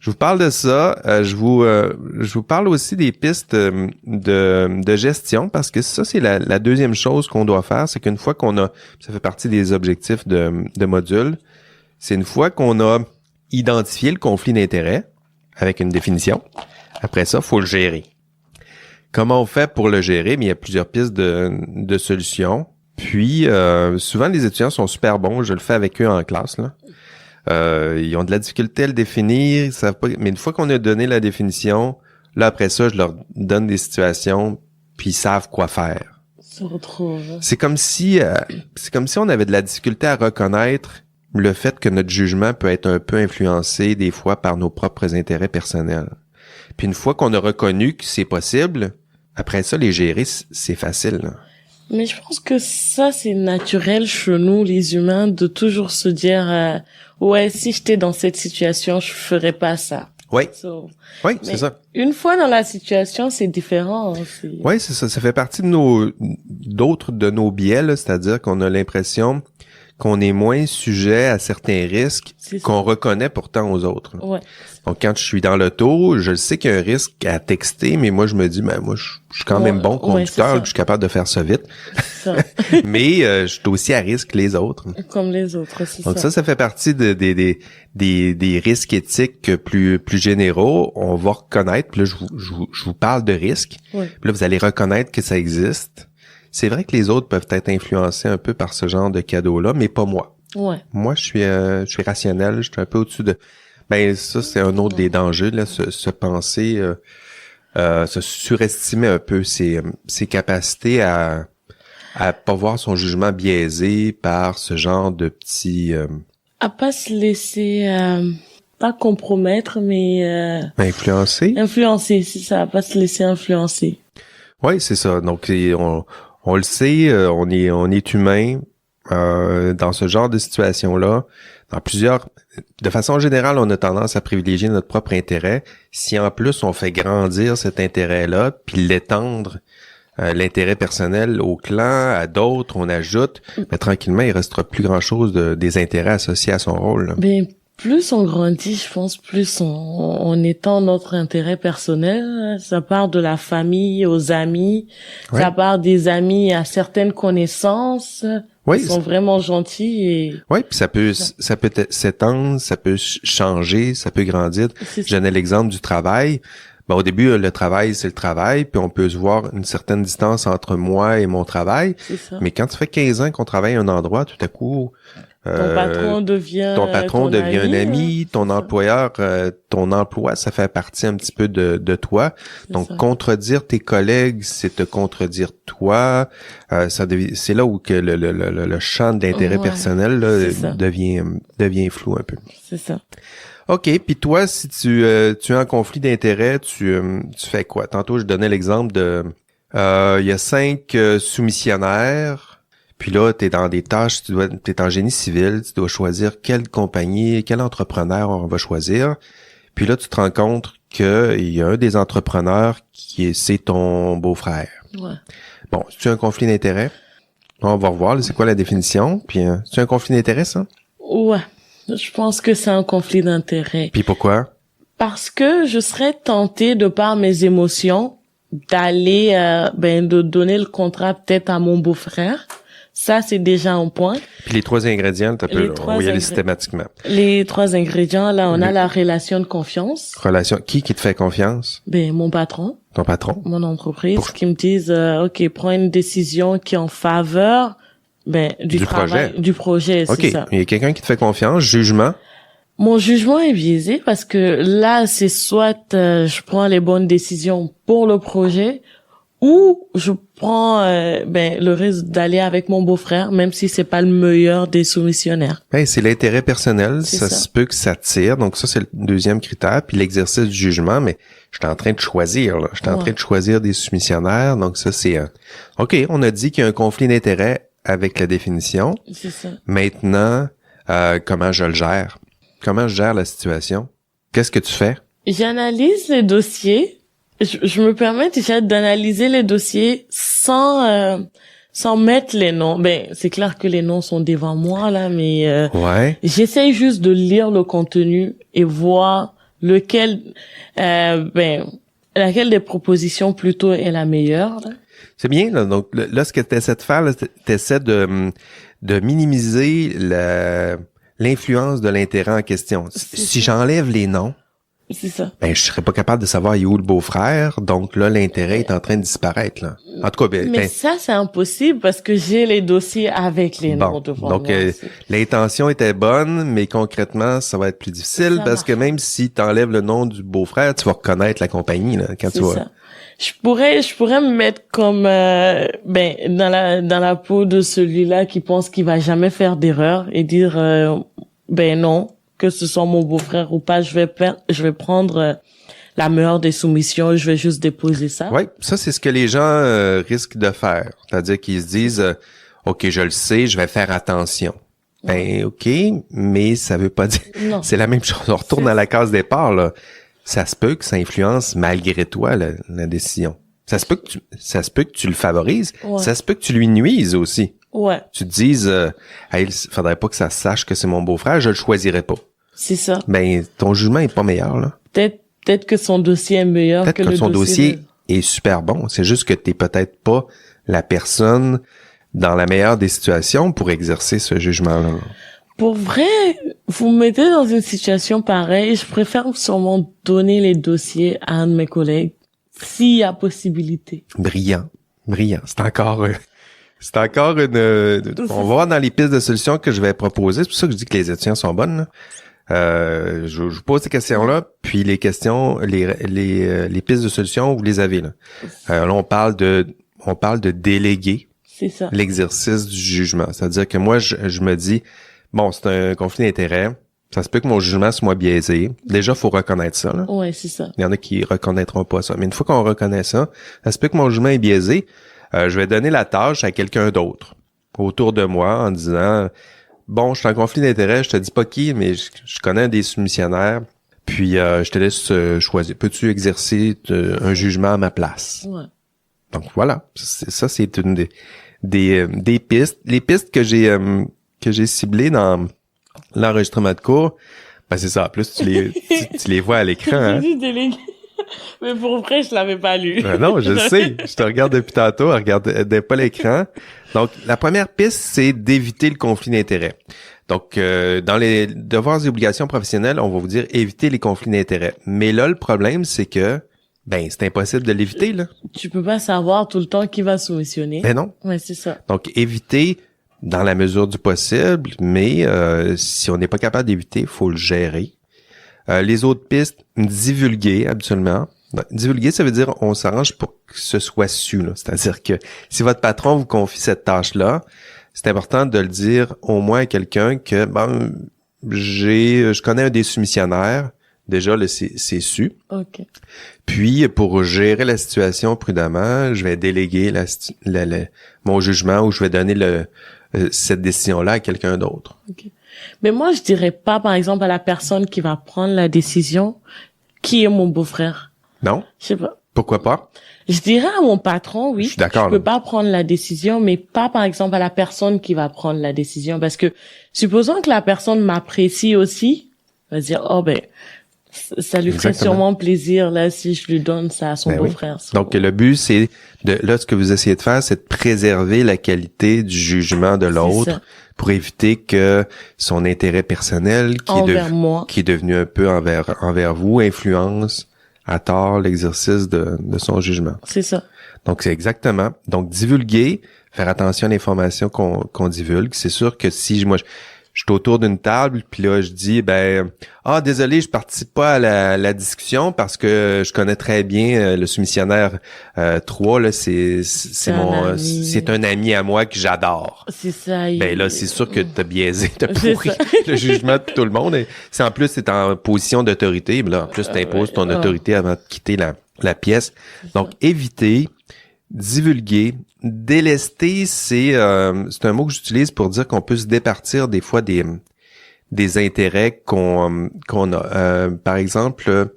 Speaker 1: vous parle de ça. Je vous parle aussi des pistes de gestion parce que ça, c'est la deuxième chose qu'on doit faire. C'est qu'une fois ça fait partie des objectifs de module, c'est une fois qu'on a identifié le conflit d'intérêts, avec une définition. Après ça, faut le gérer. Comment on fait pour le gérer? Mais il y a plusieurs pistes de solutions. Puis, souvent, les étudiants sont super bons. Je le fais avec eux en classe, là. Ils ont de la difficulté à le définir. Ils savent pas. Mais une fois qu'on a donné la définition, là, après ça, je leur donne des situations, puis ils savent quoi faire.
Speaker 2: Se retrouve.
Speaker 1: C'est comme si on avait de la difficulté à reconnaître le fait que notre jugement peut être un peu influencé des fois par nos propres intérêts personnels. Puis une fois qu'on a reconnu que c'est possible, après ça, les gérer, c'est facile, là.
Speaker 2: Mais je pense que ça, c'est naturel chez nous, les humains, de toujours se dire, ouais, si j'étais dans cette situation, je ferais pas ça.
Speaker 1: Oui. Oui,
Speaker 2: Mais
Speaker 1: c'est ça.
Speaker 2: Une fois dans la situation, c'est différent.
Speaker 1: Oui, c'est ça. Ça fait partie de d'autres de nos biais, là, c'est-à-dire qu'on a l'impression qu'on est moins sujet à certains risques qu'on reconnaît pourtant aux autres.
Speaker 2: Ouais.
Speaker 1: Donc, quand je suis dans l'auto, je sais qu'il y a un risque à texter, mais moi, je me dis, moi, je suis quand même bon conducteur, je suis capable de faire ça vite.
Speaker 2: Ça.
Speaker 1: Mais je suis aussi à risque les autres.
Speaker 2: Comme les autres, c'est
Speaker 1: Donc,
Speaker 2: ça.
Speaker 1: ça fait partie des risques éthiques plus généraux. On va reconnaître, puis là, je vous parle de risques.
Speaker 2: Ouais.
Speaker 1: Puis là, vous allez reconnaître que ça existe. C'est vrai que les autres peuvent être influencés un peu par ce genre de cadeau-là, mais pas moi.
Speaker 2: Ouais.
Speaker 1: Moi, je suis rationnel, je suis un peu au-dessus de... Ben, ça, c'est un autre des dangers, là, se penser, se surestimer un peu ses capacités à pas voir son jugement biaisé par ce genre de petits...
Speaker 2: À pas se laisser, pas compromettre, mais...
Speaker 1: influencer.
Speaker 2: Influencer, c'est ça, à pas se laisser influencer.
Speaker 1: Oui, c'est ça. Donc, on le sait, on est humain dans ce genre de situation-là. De façon générale, on a tendance à privilégier notre propre intérêt. Si en plus on fait grandir cet intérêt-là, puis l'étendre, l'intérêt personnel au clan, à d'autres, on ajoute, mais tranquillement, il restera plus grand-chose des intérêts associés à son rôle, là.
Speaker 2: Ben, plus on grandit, je pense, plus on étend notre intérêt personnel. Ça part de la famille aux amis, ça part des amis à certaines connaissances.
Speaker 1: Oui,
Speaker 2: ils sont vraiment gentils et...
Speaker 1: Oui, puis ça peut s'étendre, ça peut changer, ça peut grandir. Je donnais l'exemple du travail. Ben, au début, le travail, c'est le travail, puis on peut se voir une certaine distance entre moi et mon travail. Mais quand tu fais 15 ans qu'on travaille à un endroit, tout à coup...
Speaker 2: ton patron devient
Speaker 1: un ami, ton employeur, ton emploi, ça fait partie un petit peu de toi. Donc, contredire tes collègues, c'est te contredire toi. C'est là où que le champ de l'intérêt personnel là, devient flou un peu.
Speaker 2: C'est ça.
Speaker 1: OK, puis toi, si tu es en conflit d'intérêt, tu fais quoi? Tantôt, je donnais l'exemple de... il y a 5 soumissionnaires. Puis là, t'es dans des tâches, t'es en génie civil, tu dois choisir quelle compagnie, quel entrepreneur on va choisir. Puis là, tu te rends compte qu'il y a un des entrepreneurs c'est ton beau-frère.
Speaker 2: Ouais.
Speaker 1: Bon, c'est-tu un conflit d'intérêt? On va revoir, là, c'est quoi la définition? Puis, c'est un conflit d'intérêt, ça?
Speaker 2: Ouais. Je pense que c'est un conflit d'intérêt.
Speaker 1: Puis pourquoi?
Speaker 2: Parce que je serais tentée, de par mes émotions, d'aller, de donner le contrat peut-être à mon beau-frère. Ça, c'est déjà un point.
Speaker 1: Puis les 3 ingrédients, on va y aller systématiquement.
Speaker 2: Les 3 ingrédients, là, on a la relation de confiance.
Speaker 1: Relation. Qui te fait confiance?
Speaker 2: Ben, mon patron.
Speaker 1: Ton patron?
Speaker 2: Mon entreprise, qui me disent, OK, prends une décision qui est en faveur, du travail,
Speaker 1: projet.
Speaker 2: Du projet, c'est ça.
Speaker 1: OK. Il y a quelqu'un qui te fait confiance. Jugement?
Speaker 2: Mon jugement est biaisé parce que là, c'est soit je prends les bonnes décisions pour le projet, ou je prends le risque d'aller avec mon beau-frère, même si c'est pas le meilleur des soumissionnaires.
Speaker 1: C'est l'intérêt personnel, ça se peut que ça tire. Donc ça, c'est le deuxième critère. Puis l'exercice du jugement, mais je suis en train de choisir, là. Je suis en train de choisir des soumissionnaires. Donc ça, c'est... OK, on a dit qu'il y a un conflit d'intérêt avec la définition.
Speaker 2: C'est ça.
Speaker 1: Maintenant, comment je le gère? Comment je gère la situation? Qu'est-ce que tu fais?
Speaker 2: J'analyse les dossiers. Je me permets déjà d'analyser les dossiers sans mettre les noms. C'est clair que les noms sont devant moi là, mais j'essaye juste de lire le contenu et voir laquelle des propositions plutôt est la meilleure. Là.
Speaker 1: C'est bien là. Donc là, ce que tu essaies de faire, tu essaies de minimiser l'influence de l'intérêt en question. Si j'enlève les noms,
Speaker 2: C'est ça.
Speaker 1: Ben, je serais pas capable de savoir il est où le beau-frère, donc là, l'intérêt est en train de disparaître, là. En tout cas,
Speaker 2: Mais ça, c'est impossible parce que j'ai les dossiers avec les noms devant
Speaker 1: donc,
Speaker 2: moi.
Speaker 1: l'intention était bonne, mais concrètement, ça va être plus difficile
Speaker 2: Ça
Speaker 1: parce que même si t'enlèves le nom du beau-frère, tu vas reconnaître la compagnie, là, quand tu vas.
Speaker 2: Ça. Je pourrais me mettre comme, dans la peau de celui-là qui pense qu'il va jamais faire d'erreur et dire, non, que ce soit mon beau-frère ou pas, je vais prendre la meilleure des soumissions, je vais juste déposer ça.
Speaker 1: Oui, ça, c'est ce que les gens risquent de faire. C'est-à-dire qu'ils se disent, OK, je le sais, je vais faire attention. Ben, OK, mais ça veut pas dire...
Speaker 2: Non.
Speaker 1: C'est la même chose. On retourne à la case départ, là. Ça se peut que ça influence malgré toi la décision. Ça se peut que tu le favorises.
Speaker 2: Ouais.
Speaker 1: Ça se peut que tu lui nuises aussi.
Speaker 2: Ouais.
Speaker 1: Tu te dises, il faudrait pas que ça sache que c'est mon beau-frère, je le choisirais pas.
Speaker 2: C'est ça.
Speaker 1: Ben, ton jugement est pas meilleur, là.
Speaker 2: Peut-être que son dossier est meilleur
Speaker 1: Peut-être que son dossier est super bon. C'est juste que t'es peut-être pas la personne dans la meilleure des situations pour exercer ce jugement-là.
Speaker 2: Pour vrai, vous me mettez dans une situation pareille, je préfère sûrement donner les dossiers à un de mes collègues, s'il y a possibilité.
Speaker 1: Brillant. C'est encore une... on va voir dans les pistes de solutions que je vais proposer. C'est pour ça que je dis que les étudiants sont bonnes, là. Je vous pose ces questions-là, puis les questions, les pistes de solutions, vous les avez, là. Là, on parle de déléguer l'exercice du jugement. C'est-à-dire que moi, je me dis, bon, c'est un conflit d'intérêts. Ça se peut que mon jugement soit biaisé. Déjà, faut reconnaître ça, là.
Speaker 2: Ouais, c'est ça.
Speaker 1: Il y en a qui reconnaîtront pas ça. Mais une fois qu'on reconnaît ça se peut que mon jugement est biaisé. Je vais donner la tâche à quelqu'un d'autre autour de moi en disant, bon, je suis en conflit d'intérêts, je te dis pas qui, mais je connais un des soumissionnaires, puis je te laisse choisir. Peux-tu exercer un jugement à ma place?
Speaker 2: Ouais.
Speaker 1: Donc voilà, c'est une des pistes. Les pistes que j'ai ciblées dans l'enregistrement de cours, ben c'est ça. En plus, tu les vois à l'écran. Hein?
Speaker 2: Mais pour vrai, je l'avais pas lu.
Speaker 1: Non, je sais. Je te regarde depuis tantôt. Regarde pas l'écran. Donc, la première piste, c'est d'éviter le conflit d'intérêts. Donc, dans les devoirs et obligations professionnelles, on va vous dire éviter les conflits d'intérêts. Mais là, le problème, c'est que, c'est impossible de l'éviter, là.
Speaker 2: Tu peux pas savoir tout le temps qui va soumissionner.
Speaker 1: Ben non.
Speaker 2: Ouais, c'est ça.
Speaker 1: Donc, éviter dans la mesure du possible, mais si on n'est pas capable d'éviter, il faut le gérer. Les autres pistes, divulguer, absolument. Divulguer, ça veut dire on s'arrange pour que ce soit su, là. C'est-à-dire que si votre patron vous confie cette tâche-là, c'est important de le dire au moins à quelqu'un que, je connais un des soumissionnaires. Déjà, là, c'est su.
Speaker 2: OK.
Speaker 1: Puis, pour gérer la situation prudemment, je vais déléguer mon jugement ou je vais donner cette décision-là à quelqu'un d'autre.
Speaker 2: OK. Mais moi, je dirais pas, par exemple, à la personne qui va prendre la décision, qui est mon beau-frère.
Speaker 1: Non?
Speaker 2: Je sais pas.
Speaker 1: Pourquoi pas?
Speaker 2: Je dirais à mon patron, oui.
Speaker 1: Je suis d'accord.
Speaker 2: Je peux pas prendre la décision, mais pas, par exemple, à la personne qui va prendre la décision. Parce que, supposons que la personne m'apprécie aussi, va dire, ça lui ferait sûrement plaisir, là, si je lui donne ça à son beau-frère.
Speaker 1: Oui. Donc, le but, c'est ce que vous essayez de faire, c'est de préserver la qualité du jugement de l'autre pour éviter que son intérêt personnel, qui est devenu un peu envers vous, influence à tort l'exercice de son jugement.
Speaker 2: C'est ça.
Speaker 1: Donc, c'est exactement. Donc, divulguer, faire attention à l'information qu'on divulgue. C'est sûr que si je suis autour d'une table, puis là, je dis, désolé, je participe pas à la discussion parce que je connais très bien le soumissionnaire 3, là, c'est un ami à moi que j'adore.
Speaker 2: C'est ça.
Speaker 1: Là, c'est sûr que t'as biaisé, t'as pourri le jugement de tout le monde. Et c'est en plus, c'est en position d'autorité. Là, en plus, t'imposes ton autorité avant de quitter la pièce. Donc, éviter, divulguer, délester, c'est un mot que j'utilise pour dire qu'on peut se départir des fois des intérêts qu'on a. Par exemple,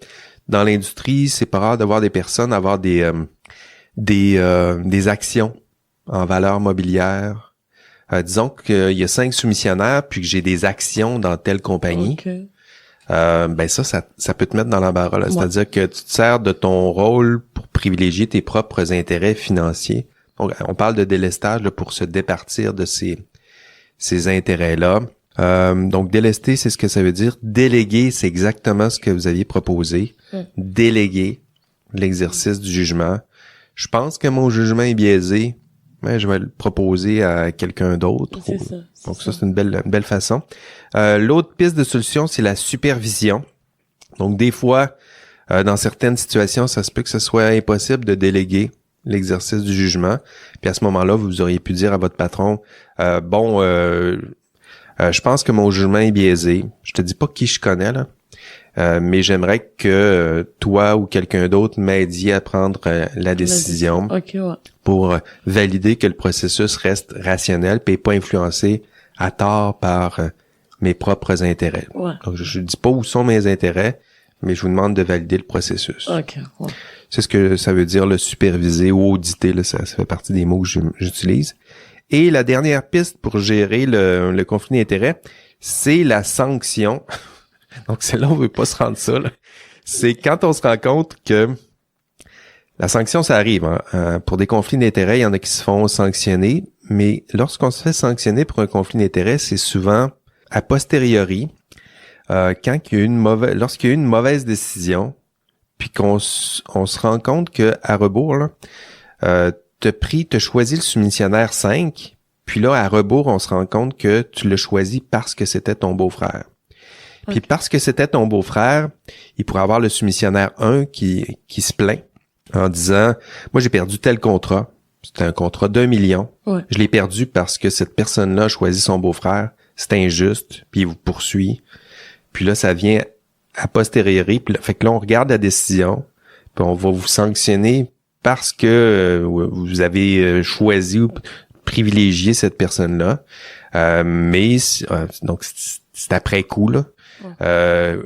Speaker 1: dans l'industrie, c'est pas rare de voir des personnes avoir des actions en valeur mobilière. Disons qu'il y a 5 soumissionnaires puis que j'ai des actions dans telle compagnie.
Speaker 2: Okay.
Speaker 1: Ça peut te mettre dans l'embarras, là. C'est-à-dire que tu te sers de ton rôle pour privilégier tes propres intérêts financiers. Donc, on parle de délestage là, pour se départir de ces intérêts-là. Donc, délester, c'est ce que ça veut dire. Déléguer, c'est exactement ce que vous aviez proposé. Déléguer l'exercice du jugement. Je pense que mon jugement est biaisé. Mais je vais le proposer à quelqu'un d'autre.
Speaker 2: C'est ça,
Speaker 1: donc ça, c'est une belle façon. L'autre piste de solution, c'est la supervision. Donc, des fois, dans certaines situations, ça se peut que ce soit impossible de déléguer l'exercice du jugement. Puis à ce moment-là, vous auriez pu dire à votre patron, je pense que mon jugement est biaisé. Je te dis pas qui je connais, là. Mais j'aimerais que toi ou quelqu'un d'autre m'aidie à prendre la décision pour valider que le processus reste rationnel et pas influencé à tort par mes propres intérêts.
Speaker 2: Ouais.
Speaker 1: Donc, je dis pas où sont mes intérêts, mais je vous demande de valider le processus.
Speaker 2: Ouais.
Speaker 1: C'est ce que ça veut dire, le superviser ou auditer. Là, ça fait partie des mots que j'utilise. Et la dernière piste pour gérer le conflit d'intérêts, c'est la sanction. Donc, celle-là, on veut pas se rendre ça, là. C'est quand on se rend compte que la sanction, ça arrive. Hein. Pour des conflits d'intérêts, il y en a qui se font sanctionner, mais lorsqu'on se fait sanctionner pour un conflit d'intérêts, c'est souvent a posteriori, lorsqu'il y a eu une mauvaise décision, puis qu'on se rend compte que à rebours, là, t'as choisi le soumissionnaire 5, puis là, à rebours, on se rend compte que tu l'as choisi parce que c'était ton beau-frère. Puis parce que c'était ton beau-frère, il pourrait avoir le soumissionnaire 1 qui se plaint en disant « Moi, j'ai perdu tel contrat. C'était un contrat d'1 million.
Speaker 2: Ouais.
Speaker 1: Je l'ai perdu parce que cette personne-là a choisi son beau-frère. C'est injuste. » Puis il vous poursuit. Puis là, ça vient a posteriori. Puis là, fait que là, on regarde la décision. Puis on va vous sanctionner parce que vous avez choisi ou privilégié cette personne-là. Donc, c'est après coup, là.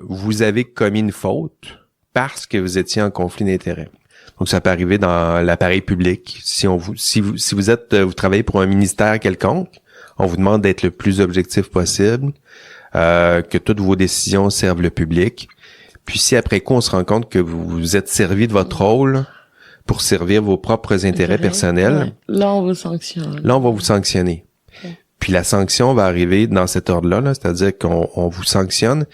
Speaker 1: Vous avez commis une faute parce que vous étiez en conflit d'intérêts. Donc, ça peut arriver dans l'appareil public. Si vous travaillez pour un ministère quelconque, on vous demande d'être le plus objectif possible, que toutes vos décisions servent le public. Puis, si après coup, on se rend compte que vous vous êtes servi de votre rôle pour servir vos propres intérêts personnels,
Speaker 2: là, on vous sanctionne.
Speaker 1: Là, on va vous sanctionner. Puis la sanction va arriver dans cet ordre-là, là, c'est-à-dire qu'on vous sanctionne,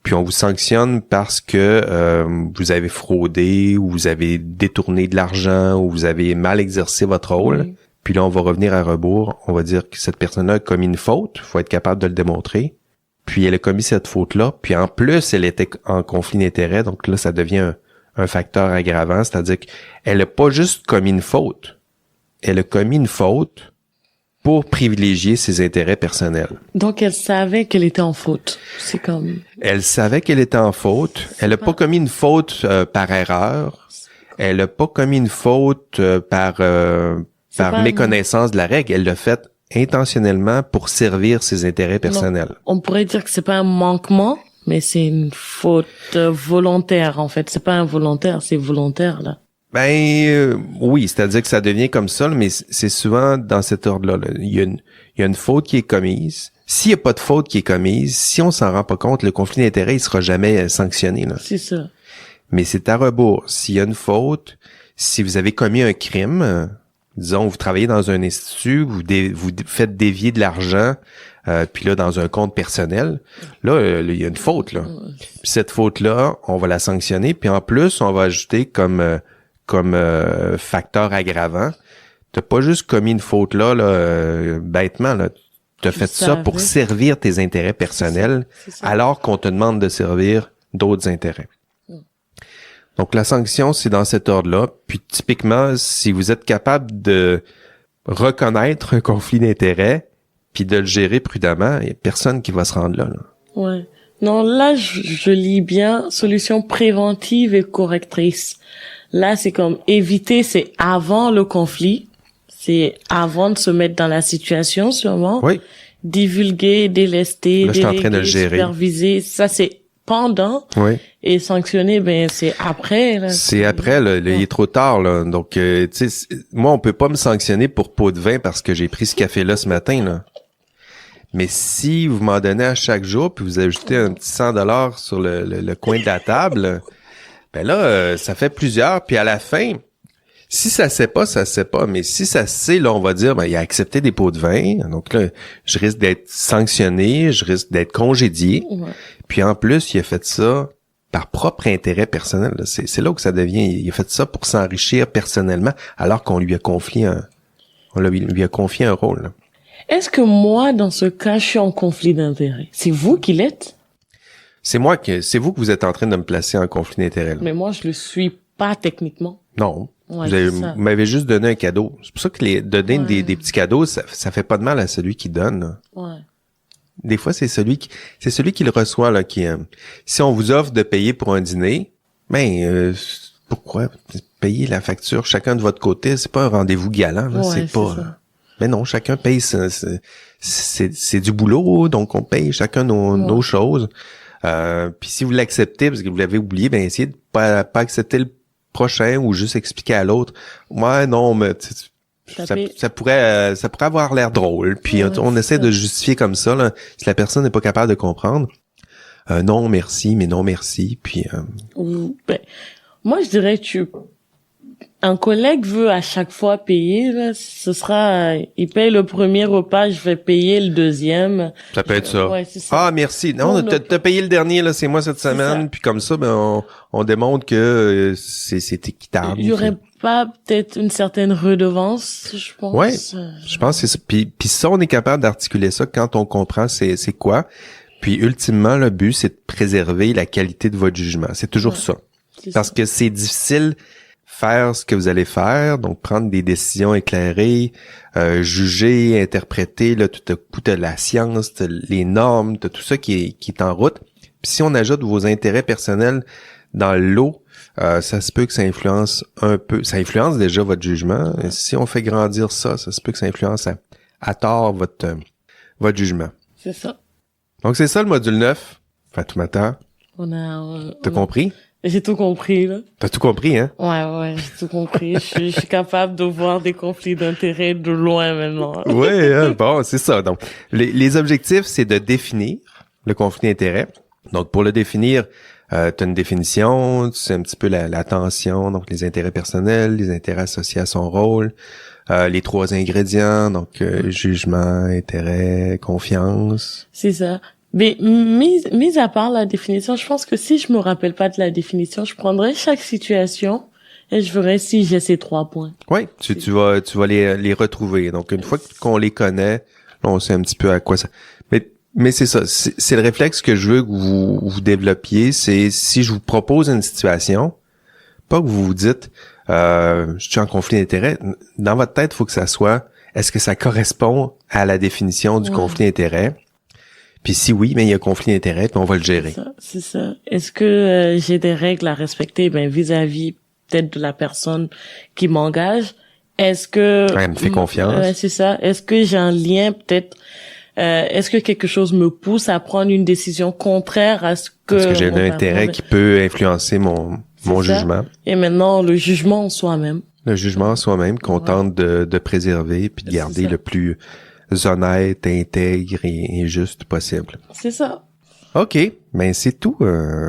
Speaker 1: puis on vous sanctionne parce que vous avez fraudé, ou vous avez détourné de l'argent, ou vous avez mal exercé votre rôle. Oui. Puis là, on va revenir à rebours. On va dire que cette personne-là a commis une faute. Il faut être capable de le démontrer. Puis elle a commis cette faute-là. Puis en plus, elle était en conflit d'intérêts. Donc là, ça devient un facteur aggravant. C'est-à-dire qu'elle n'a pas juste commis une faute. Elle a commis une faute pour privilégier ses intérêts personnels.
Speaker 2: Donc, elle savait qu'elle était en faute. C'est comme...
Speaker 1: Elle savait qu'elle était en faute. Elle n'a pas commis une faute par erreur. Elle n'a pas commis une faute par méconnaissance de la règle. Elle l'a fait intentionnellement pour servir ses intérêts personnels.
Speaker 2: Non. On pourrait dire que c'est pas un manquement, mais c'est une faute volontaire, en fait. C'est pas involontaire, c'est volontaire, là.
Speaker 1: Oui, c'est-à-dire que ça devient comme ça, mais c'est souvent dans cet ordre-là. Là. Il y a une faute qui est commise. S'il n'y a pas de faute qui est commise, si on s'en rend pas compte, le conflit d'intérêts, il sera jamais sanctionné. Là.
Speaker 2: C'est ça.
Speaker 1: Mais c'est à rebours. S'il y a une faute, si vous avez commis un crime, disons, vous travaillez dans un institut, vous faites dévier de l'argent, puis là, dans un compte personnel, là, il y a une faute, là. Puis cette faute-là, on va la sanctionner, puis en plus, on va ajouter comme facteur aggravant. T'as pas juste commis une faute là, bêtement, là. T'as fait ça pour servir tes intérêts personnels, alors qu'on te demande de servir d'autres intérêts. Donc, la sanction, c'est dans cet ordre-là. Puis, typiquement, si vous êtes capable de reconnaître un conflit d'intérêts, puis de le gérer prudemment, il y a personne qui va se rendre là.
Speaker 2: Ouais. Non, là, je lis bien solution préventive et correctrice. Là, c'est comme éviter, c'est avant le conflit. C'est avant de se mettre dans la situation, sûrement.
Speaker 1: Oui.
Speaker 2: Divulguer, délester,
Speaker 1: là, je suis en train de le gérer.
Speaker 2: Superviser. Ça, c'est pendant.
Speaker 1: Oui.
Speaker 2: Et sanctionner, c'est après. Là.
Speaker 1: C'est après, là. Il est trop tard, là. Donc, tu sais, moi, on peut pas me sanctionner pour pot de vin parce que j'ai pris ce café-là ce matin, là. Mais si vous m'en donnez à chaque jour, puis vous ajoutez un petit 100$ sur le coin de la table, ben là, ça fait plusieurs. Puis à la fin, Si ça se sait pas, ça se sait pas. Mais si ça se sait, là, on va dire, il a accepté des pots de vin. Donc là, je risque d'être sanctionné, je risque d'être congédié.
Speaker 2: Ouais.
Speaker 1: Puis en plus, il a fait ça par propre intérêt personnel. Là. C'est là où ça devient. Il a fait ça pour s'enrichir personnellement, alors qu'on lui a confié lui a confié un rôle. Là.
Speaker 2: Est-ce que moi, dans ce cas, je suis en conflit d'intérêt? C'est vous qui l'êtes?
Speaker 1: C'est vous que vous êtes en train de me placer en conflit d'intérêt. Là.
Speaker 2: Mais moi, je le suis pas techniquement.
Speaker 1: Non.
Speaker 2: Ouais,
Speaker 1: Vous m'avez juste donné un cadeau. C'est pour ça que donner des petits cadeaux, ça fait pas de mal à celui qui donne. Là.
Speaker 2: Ouais.
Speaker 1: Des fois, c'est celui qui le reçoit là qui. Si on vous offre de payer pour un dîner, pourquoi payer la facture chacun de votre côté? C'est pas un rendez-vous galant. Là, c'est pas.
Speaker 2: Ça.
Speaker 1: Mais non, chacun paye. C'est du boulot, donc on paye chacun nos choses. Puis si vous l'acceptez parce que vous l'avez oublié, essayez de pas accepter le prochain ou juste expliquer à l'autre. Ouais, non, mais ça pourrait avoir l'air drôle. Puis on essaie de justifier comme ça là, si la personne n'est pas capable de comprendre. Non merci, mais non merci. Puis
Speaker 2: moi je dirais que un collègue veut à chaque fois payer là, ce sera il paye le premier repas, je vais payer le deuxième. Ça
Speaker 1: peut être ça.
Speaker 2: Ouais, c'est ça.
Speaker 1: Ah merci. Non, t'as payé le dernier là, c'est moi cette semaine. Puis comme ça, on démontre que c'est équitable.
Speaker 2: Il y aurait pas peut-être une certaine redevance, je pense.
Speaker 1: Ouais. Je pense que c'est ça. Puis ça, on est capable d'articuler ça quand on comprend c'est quoi. Puis ultimement, le but c'est de préserver la qualité de votre jugement. C'est toujours ça. Parce que c'est difficile faire ce que vous allez faire, donc prendre des décisions éclairées, juger, interpréter, là, tout à coup, t'as la science, t'as les normes, t'as tout ça qui est en route. Puis si on ajoute vos intérêts personnels dans le lot, ça se peut que ça influence un peu, ça influence déjà votre jugement. Et si on fait grandir ça se peut que ça influence à tort votre jugement.
Speaker 2: C'est ça.
Speaker 1: Donc c'est ça le module 9, Fatoumata. T'as compris?
Speaker 2: J'ai tout compris, là.
Speaker 1: T'as tout compris, hein?
Speaker 2: Ouais, j'ai tout compris. je suis capable de voir des conflits d'intérêts de loin maintenant.
Speaker 1: Ouais, bon, c'est ça. Donc, les objectifs, c'est de définir le conflit d'intérêts. Donc, pour le définir, t'as une définition, c'est un petit peu la tension, donc les intérêts personnels, les intérêts associés à son rôle, les 3 ingrédients, donc jugement, intérêt, confiance.
Speaker 2: C'est ça. Mais mis à part la définition, je pense que si je me rappelle pas de la définition, je prendrais chaque situation et je verrais si j'ai ces 3 points.
Speaker 1: Oui, tu vas les retrouver. Donc une fois qu'on les connaît, là, on sait un petit peu à quoi ça. Mais c'est ça, c'est le réflexe que je veux que vous développiez, c'est si je vous propose une situation, pas que vous vous dites je suis en conflit d'intérêt, dans votre tête, il faut que ça soit est-ce que ça correspond à la définition du conflit d'intérêt? Puis si oui, il y a conflit d'intérêt, puis on va le gérer.
Speaker 2: C'est ça. Est-ce que j'ai des règles à respecter vis-à-vis peut-être de la personne qui m'engage? Est-ce que
Speaker 1: elle me fait confiance?
Speaker 2: C'est ça. Est-ce que j'ai un lien peut-être est-ce que quelque chose me pousse à prendre une décision contraire à ce que
Speaker 1: est-ce que j'ai un intérêt qui peut influencer mon jugement?
Speaker 2: Et maintenant le jugement en soi-même.
Speaker 1: Le jugement en soi-même qu'on tente de préserver puis de garder le plus honnête, intègre et juste possible.
Speaker 2: C'est ça.
Speaker 1: OK. Ben, c'est tout,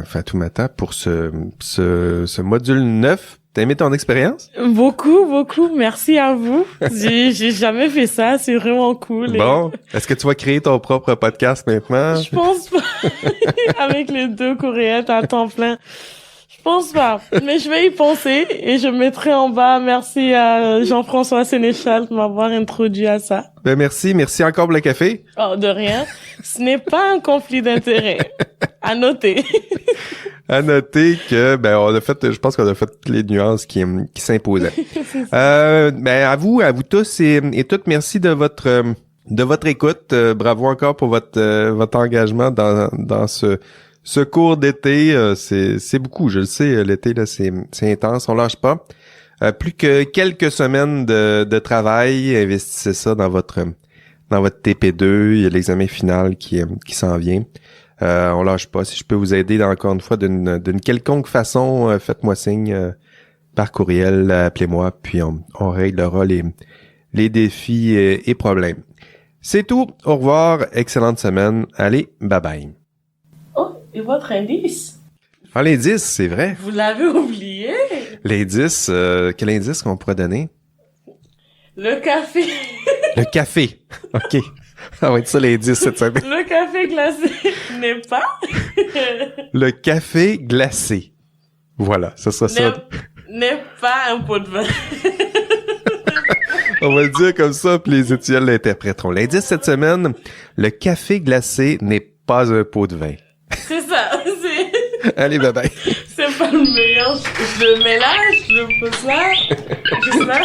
Speaker 1: Fatoumata, pour ce module 9. T'as aimé ton expérience?
Speaker 2: Beaucoup. Merci à vous. J'ai jamais fait ça. C'est vraiment cool.
Speaker 1: Bon. Est-ce que tu vas créer ton propre podcast maintenant?
Speaker 2: Je pense pas. Avec les 2 coréennes à temps plein. Je pense pas, mais je vais y penser et je mettrai en bas. Merci à Jean-François Sénéchal de m'avoir introduit à ça.
Speaker 1: Ben merci encore pour le café.
Speaker 2: Oh, de rien. Ce n'est pas un conflit d'intérêt. À noter.
Speaker 1: À noter que je pense qu'on a fait toutes les nuances qui s'imposaient. À vous tous et toutes, merci de votre écoute. Bravo encore pour votre engagement dans ce cours d'été. C'est beaucoup, je le sais, l'été là c'est intense, on lâche pas. Plus que quelques semaines de travail, investissez ça dans votre TP2, il y a l'examen final qui s'en vient. On lâche pas. Si je peux vous aider encore une fois d'une quelconque façon, faites-moi signe par courriel, appelez-moi, puis on réglera les défis et problèmes. C'est tout. Au revoir. Excellente semaine. Allez, bye bye.
Speaker 2: Oh, et votre indice?
Speaker 1: Ah, l'indice, c'est vrai.
Speaker 2: Vous l'avez oublié?
Speaker 1: L'indice, quel indice qu'on pourrait donner?
Speaker 2: Le café.
Speaker 1: Le café. OK. Ça va être ça l'indice cette semaine.
Speaker 2: Le café glacé n'est pas.
Speaker 1: Le café glacé. Voilà, ça sera ça.
Speaker 2: N'est pas un pot de vin.
Speaker 1: On va le dire comme ça, puis les étudiants l'interpréteront. L'indice cette semaine, le café glacé n'est pas un pot de vin.
Speaker 2: C'est ça,
Speaker 1: Allez, bye bye.
Speaker 2: C'est pas le meilleur. Je le mélange, je le pose là, juste là.